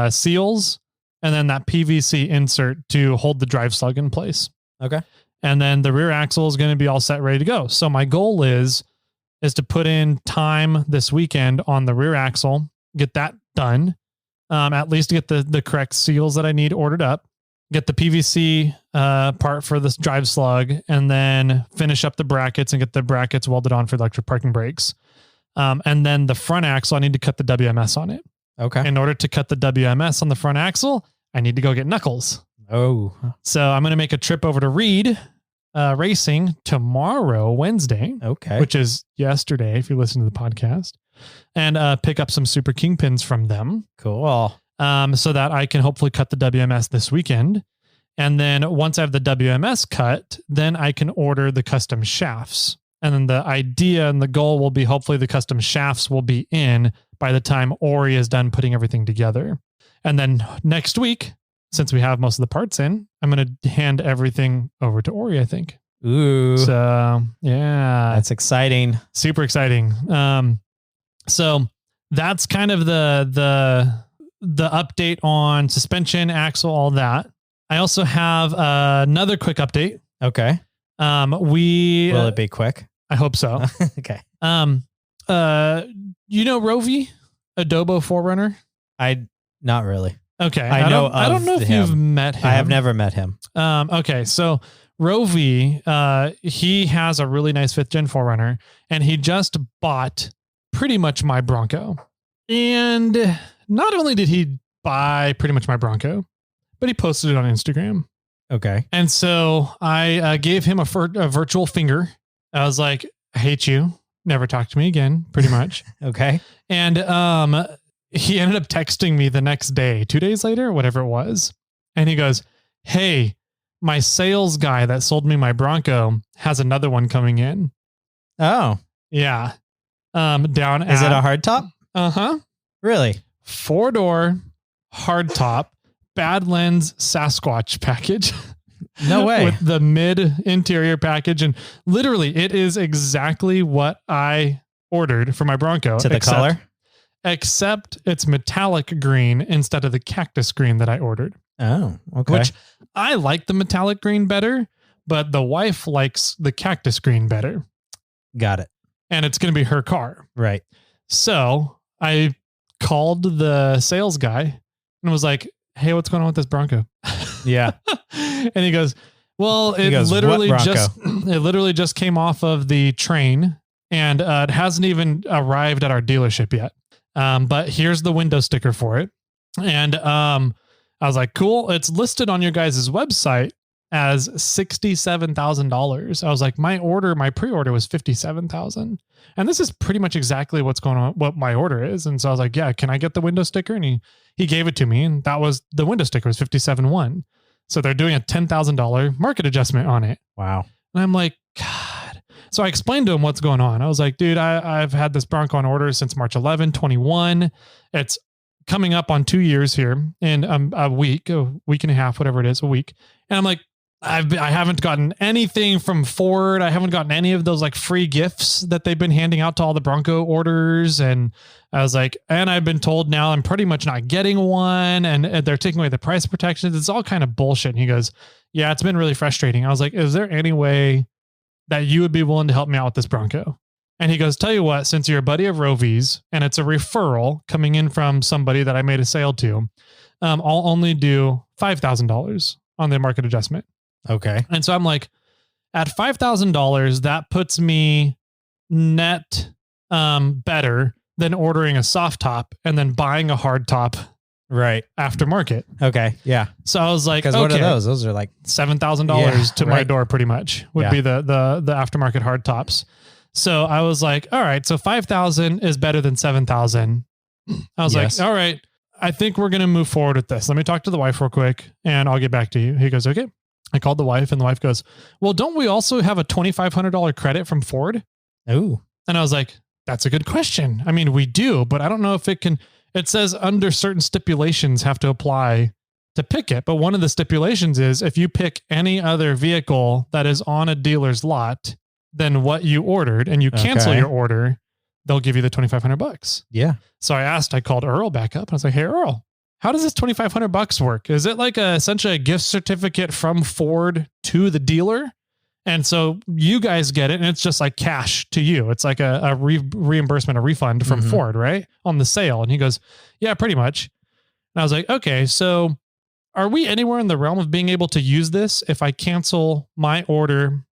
seals and then that PVC insert to hold the drive slug in place. Okay. And then the rear axle is going to be all set, ready to go. So my goal is to put in time this weekend on the rear axle, get that done. At least get the correct seals that I need ordered up, get the PVC part for this drive slug, and then finish up the brackets and get the brackets welded on for electric parking brakes. And then the front axle, I need to cut the WMS on it. Okay. In order to cut the WMS on the front axle, I need to go get knuckles. Oh. So I'm going to make a trip over to Reed Racing tomorrow, Wednesday. Okay. Which is yesterday, if you listen to the podcast. And pick up some Super Kingpins from them. Cool. So that I can hopefully cut the WMS this weekend. And then once I have the WMS cut, then I can order the custom shafts. And then the idea and the goal will be hopefully the custom shafts will be in by the time Ori is done putting everything together. And then next week, since we have most of the parts in, I'm going to hand everything over to Ori, I think. Ooh. So yeah, that's exciting. Super exciting. So that's kind of the update on suspension, axle, all that. I also have another quick update. Okay. Will it be quick? I hope so. Okay. You know Rovi, Adobo 4Runner? Not really. Okay. I don't know if you've met him. I have never met him. Okay. So Rovi, he has a really nice 5th gen 4Runner, and he just bought pretty much my Bronco. And not only did he buy pretty much my Bronco, but he posted it on Instagram. Okay. And so I gave him a virtual finger. I was like, I hate you. Never talk to me again, pretty much. Okay. And he ended up texting me the next day, 2 days later, whatever it was. And he goes, hey, my sales guy that sold me my Bronco has another one coming in. Oh. Yeah. Down Is it a hard top? Uh-huh. Really? 4-door hard top, Badlands Sasquatch package. No way. With the mid interior package. And literally it is exactly what I ordered for my Bronco. To the color? Except it's metallic green instead of the cactus green that I ordered. Oh, okay. Which I like the metallic green better, but the wife likes the cactus green better. Got it. And it's going to be her car. Right. So I called the sales guy and was like, hey, what's going on with this Bronco? Yeah. And he goes, well, it literally just came off of the train and it hasn't even arrived at our dealership yet. But here's the window sticker for it. And I was like, cool. It's listed on your guys' website as $67,000. I was like, my pre-order was $57,000. And this is pretty much exactly what's going on, what my order is. And so I was like, yeah, can I get the window sticker? And he gave it to me. And that was the window sticker was $57,100. So they're doing a $10,000 market adjustment on it. Wow. And I'm like, God. So I explained to him what's going on. I was like, dude, I've had this Bronco on order since March 11, 21. It's coming up on 2 years here in a week and a half, whatever it is, a week. And I'm like, I haven't gotten anything from Ford. I haven't gotten any of those like free gifts that they've been handing out to all the Bronco orders. And I was like, and I've been told now I'm pretty much not getting one and they're taking away the price protections. It's all kind of bullshit. And he goes, yeah, it's been really frustrating. I was like, is there any way that you would be willing to help me out with this Bronco? And he goes, tell you what, since you're a buddy of Rovi's and it's a referral coming in from somebody that I made a sale to, I'll only do $5,000 on the market adjustment. Okay. And so I'm like, at $5,000, that puts me net better than ordering a soft top and then buying a hard top right aftermarket. Okay. Yeah. So I was like, because what are those? Those are like $7,000 to my door pretty much would be the aftermarket hard tops. So I was like, all right, so 5,000 is better than 7,000. I was like, all right, I think we're going to move forward with this. Let me talk to the wife real quick and I'll get back to you. He goes, okay. I called the wife and the wife goes, well, don't we also have a $2,500 credit from Ford? Oh. And I was like, that's a good question. I mean, we do, but I don't know if it says under certain stipulations have to apply to pick it. But one of the stipulations is if you pick any other vehicle that is on a dealer's lot than what you ordered and you cancel your order, they'll give you the $2,500. Yeah. So I called Earl back up and I was like, hey, Earl, how does this $2,500 work? Is it like essentially a gift certificate from Ford to the dealer? And so you guys get it and it's just like cash to you. It's like a reimbursement, a refund from Ford, right? On the sale. And he goes, yeah, pretty much. And I was like, okay, so are we anywhere in the realm of being able to use this if I cancel my order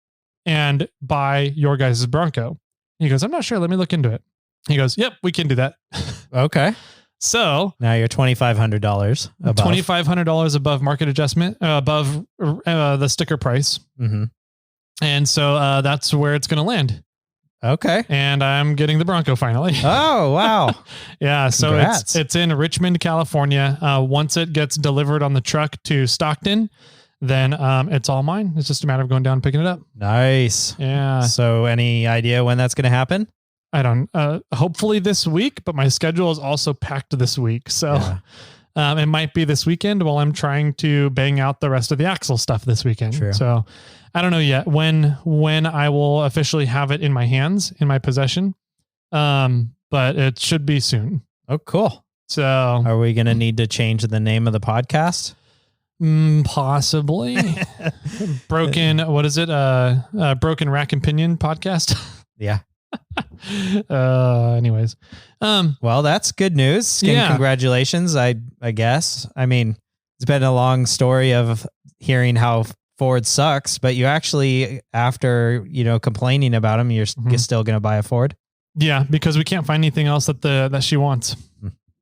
and buy your guys' Bronco? He goes, I'm not sure. Let me look into it. He goes, yep, we can do that. Okay. So now you're $2,500 above. $2,500 above market adjustment, above the sticker price. Mm-hmm. And so that's where it's going to land. Okay. And I'm getting the Bronco finally. Oh, wow. Yeah. So it's in Richmond, California. Once it gets delivered on the truck to Stockton, then it's all mine. It's just a matter of going down and picking it up. Nice. Yeah. So any idea when that's going to happen? I don't, hopefully this week, but my schedule is also packed this week. So it might be this weekend while I'm trying to bang out the rest of the axle stuff this weekend. True. So I don't know yet when I will officially have it in my hands, in my possession. But it should be soon. Oh, cool. So are we going to need to change the name of the podcast? Possibly. Broken, what is it? Broken Rack and Pinion podcast. Yeah. Anyways. Well, that's good news. Congratulations, I guess. I mean, it's been a long story of hearing how Ford sucks, but you actually, after, complaining about them, you're still going to buy a Ford? Yeah, because we can't find anything else that she wants.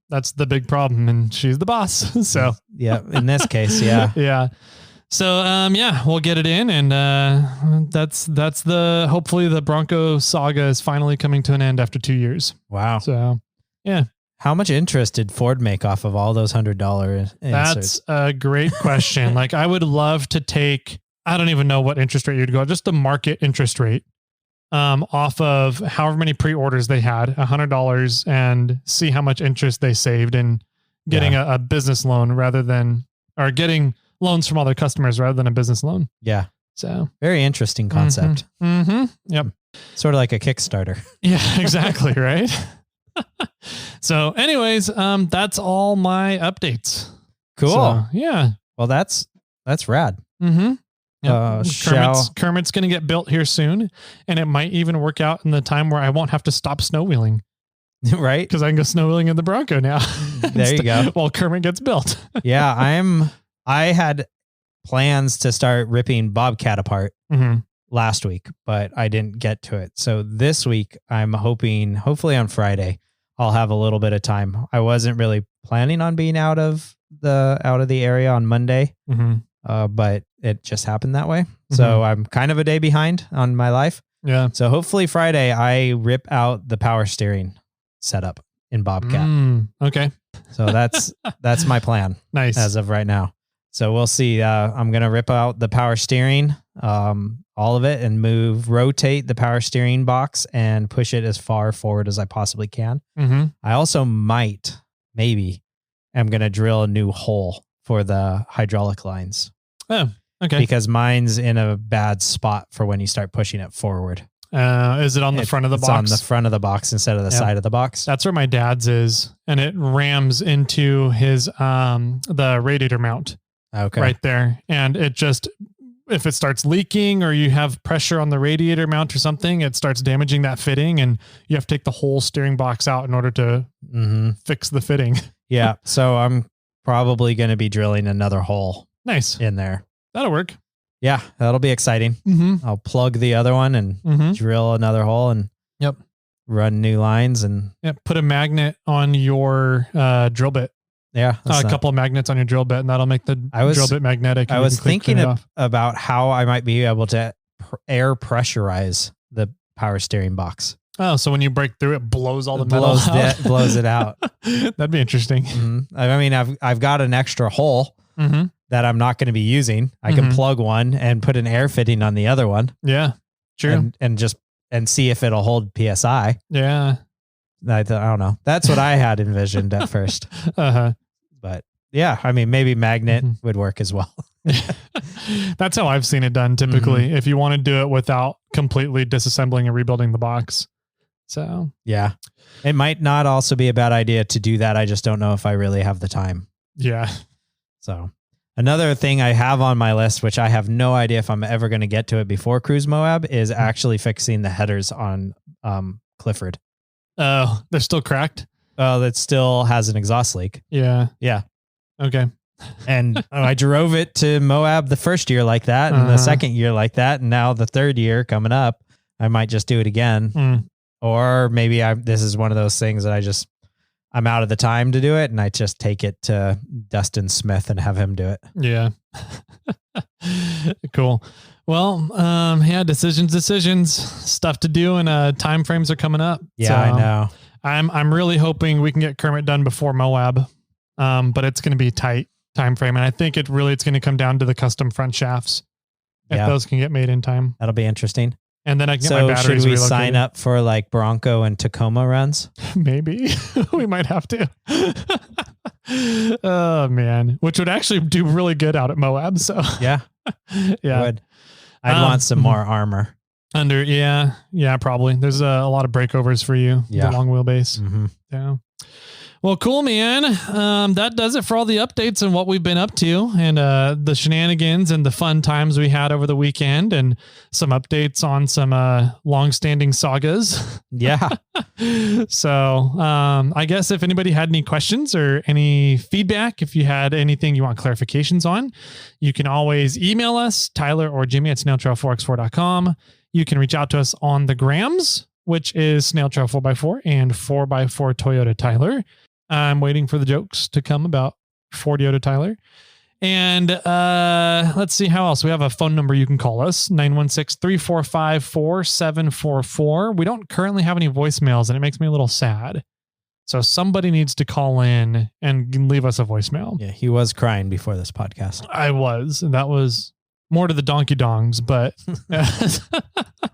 That's the big problem, and she's the boss. So yeah, in this case, yeah. Yeah. So we'll get it in, and that's hopefully the Bronco saga is finally coming to an end after 2 years. Wow. So yeah. How much interest did Ford make off of all those $100 inserts? That's a great question. Like, I would love to take, I don't even know what interest rate you'd go, just the market interest rate off of however many pre-orders they had, $100, and see how much interest they saved in getting a business loan or getting loans from all their customers rather than a business loan. Yeah. So very interesting concept. Yep. Sort of like a Kickstarter. Yeah, exactly. Right. So anyways, that's all my updates. Cool. So, yeah. Well, that's rad. Yep. Kermit's going to get built here soon, and it might even work out in the time where I won't have to stop snow wheeling. Right. Because I can go snow wheeling in the Bronco now. There you go. While Kermit gets built. Yeah. I had plans to start ripping Bobcat apart last week, but I didn't get to it. So this week I'm hopefully on Friday, I'll have a little bit of time. I wasn't really planning on being out of the area on Monday, but it just happened that way. So I'm kind of a day behind on my life. Yeah. So hopefully Friday I rip out the power steering setup in Bobcat. Okay. So that's my plan. Nice. As of right now. So we'll see. I'm going to rip out the power steering, all of it, and rotate the power steering box and push it as far forward as I possibly can. I also maybe I'm going to drill a new hole for the hydraulic lines. Oh, okay. Because mine's in a bad spot for when you start pushing it forward. Is it on the front of the box? It's on the front of the box instead of the side of the box. That's where my dad's is, and it rams into his the radiator mount. Okay. Right there. And it just, if it starts leaking or you have pressure on the radiator mount or something, it starts damaging that fitting, and you have to take the whole steering box out in order to fix the fitting. Yeah. So I'm probably going to be drilling another hole. Nice. In there. That'll work. Yeah. That'll be exciting. I'll plug the other one and drill another hole and run new lines and put a magnet on your drill bit. Yeah. A couple of magnets on your drill bit, and that'll make the drill bit magnetic. I was thinking about how I might be able to air pressurize the power steering box. Oh, so when you break through, it blows all the metal out. Blows it out. That'd be interesting. I mean, I've got an extra hole that I'm not going to be using. I can plug one and put an air fitting on the other one. Yeah, true. And see if it'll hold PSI. Yeah. I don't know. That's what I had envisioned at first. But Yeah. I mean, maybe magnet would work as well. That's how I've seen it done typically, if you want to do it without completely disassembling and rebuilding the box. So, yeah, it might not also be a bad idea to do that. I just don't know if I really have the time. Yeah. So another thing I have on my list, which I have no idea if I'm ever going to get to it before Cruise Moab, is actually fixing the headers on Clifford. Oh, they're still cracked? Oh, that still has an exhaust leak. Yeah. Yeah. Okay. And I drove it to Moab the first year like that, and the second year like that, and now the third year coming up, I might just do it again. Or maybe this is one of those things that I'm out of the time to do it, and I just take it to Dustin Smith and have him do it. Yeah. Cool. Well, yeah, decisions, stuff to do, and time frames are coming up. Yeah, so I know. I'm really hoping we can get Kermit done before Moab, but it's going to be tight time frame, and I think it's going to come down to the custom front shafts if those can get made in time. That'll be interesting. And then I can get my batteries should we relocated. sign up for like Bronco and Tacoma runs? Maybe we might have to. Oh man, which would actually do really good out at Moab. So yeah, yeah. Would. I'd want some more armor. Yeah, probably. There's a lot of breakovers for you. Yeah, the long wheelbase. Yeah. Well, cool, man. That does it for all the updates and what we've been up to, and the shenanigans and the fun times we had over the weekend, and some updates on some long-standing sagas. Yeah. So I guess if anybody had any questions or any feedback, if you had anything you want clarifications on, you can always email us, Tyler or Jimmy at snailtrail4x4.com. You can reach out to us on the grams, which is Snail Trail 4x4 and 4x4 Toyota Tyler. I'm waiting for the jokes to come about Ford Toyota Tyler. And let's see how else. We have a phone number you can call us, 916-345-4744. We don't currently have any voicemails, and it makes me a little sad. So somebody needs to call in and leave us a voicemail. Yeah, he was crying before this podcast. I was. And that was more to the donkey dongs, but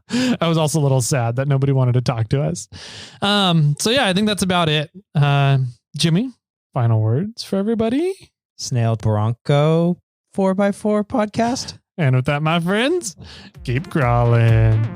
I was also a little sad that nobody wanted to talk to us. So yeah, I think that's about it. Jimmy, final words for everybody. Snail Bronco 4x4 podcast. And with that, my friends, keep crawling.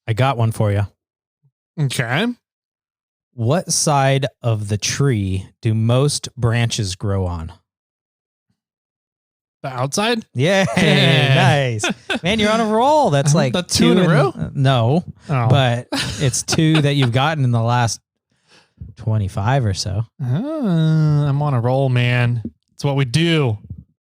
I got one for you. Okay. What side of the tree do most branches grow on? The outside? Yeah. Nice. Man, you're on a roll. That's like the two in a row? No, but it's two that you've gotten in the last 25 or so. I'm on a roll, man. It's what we do.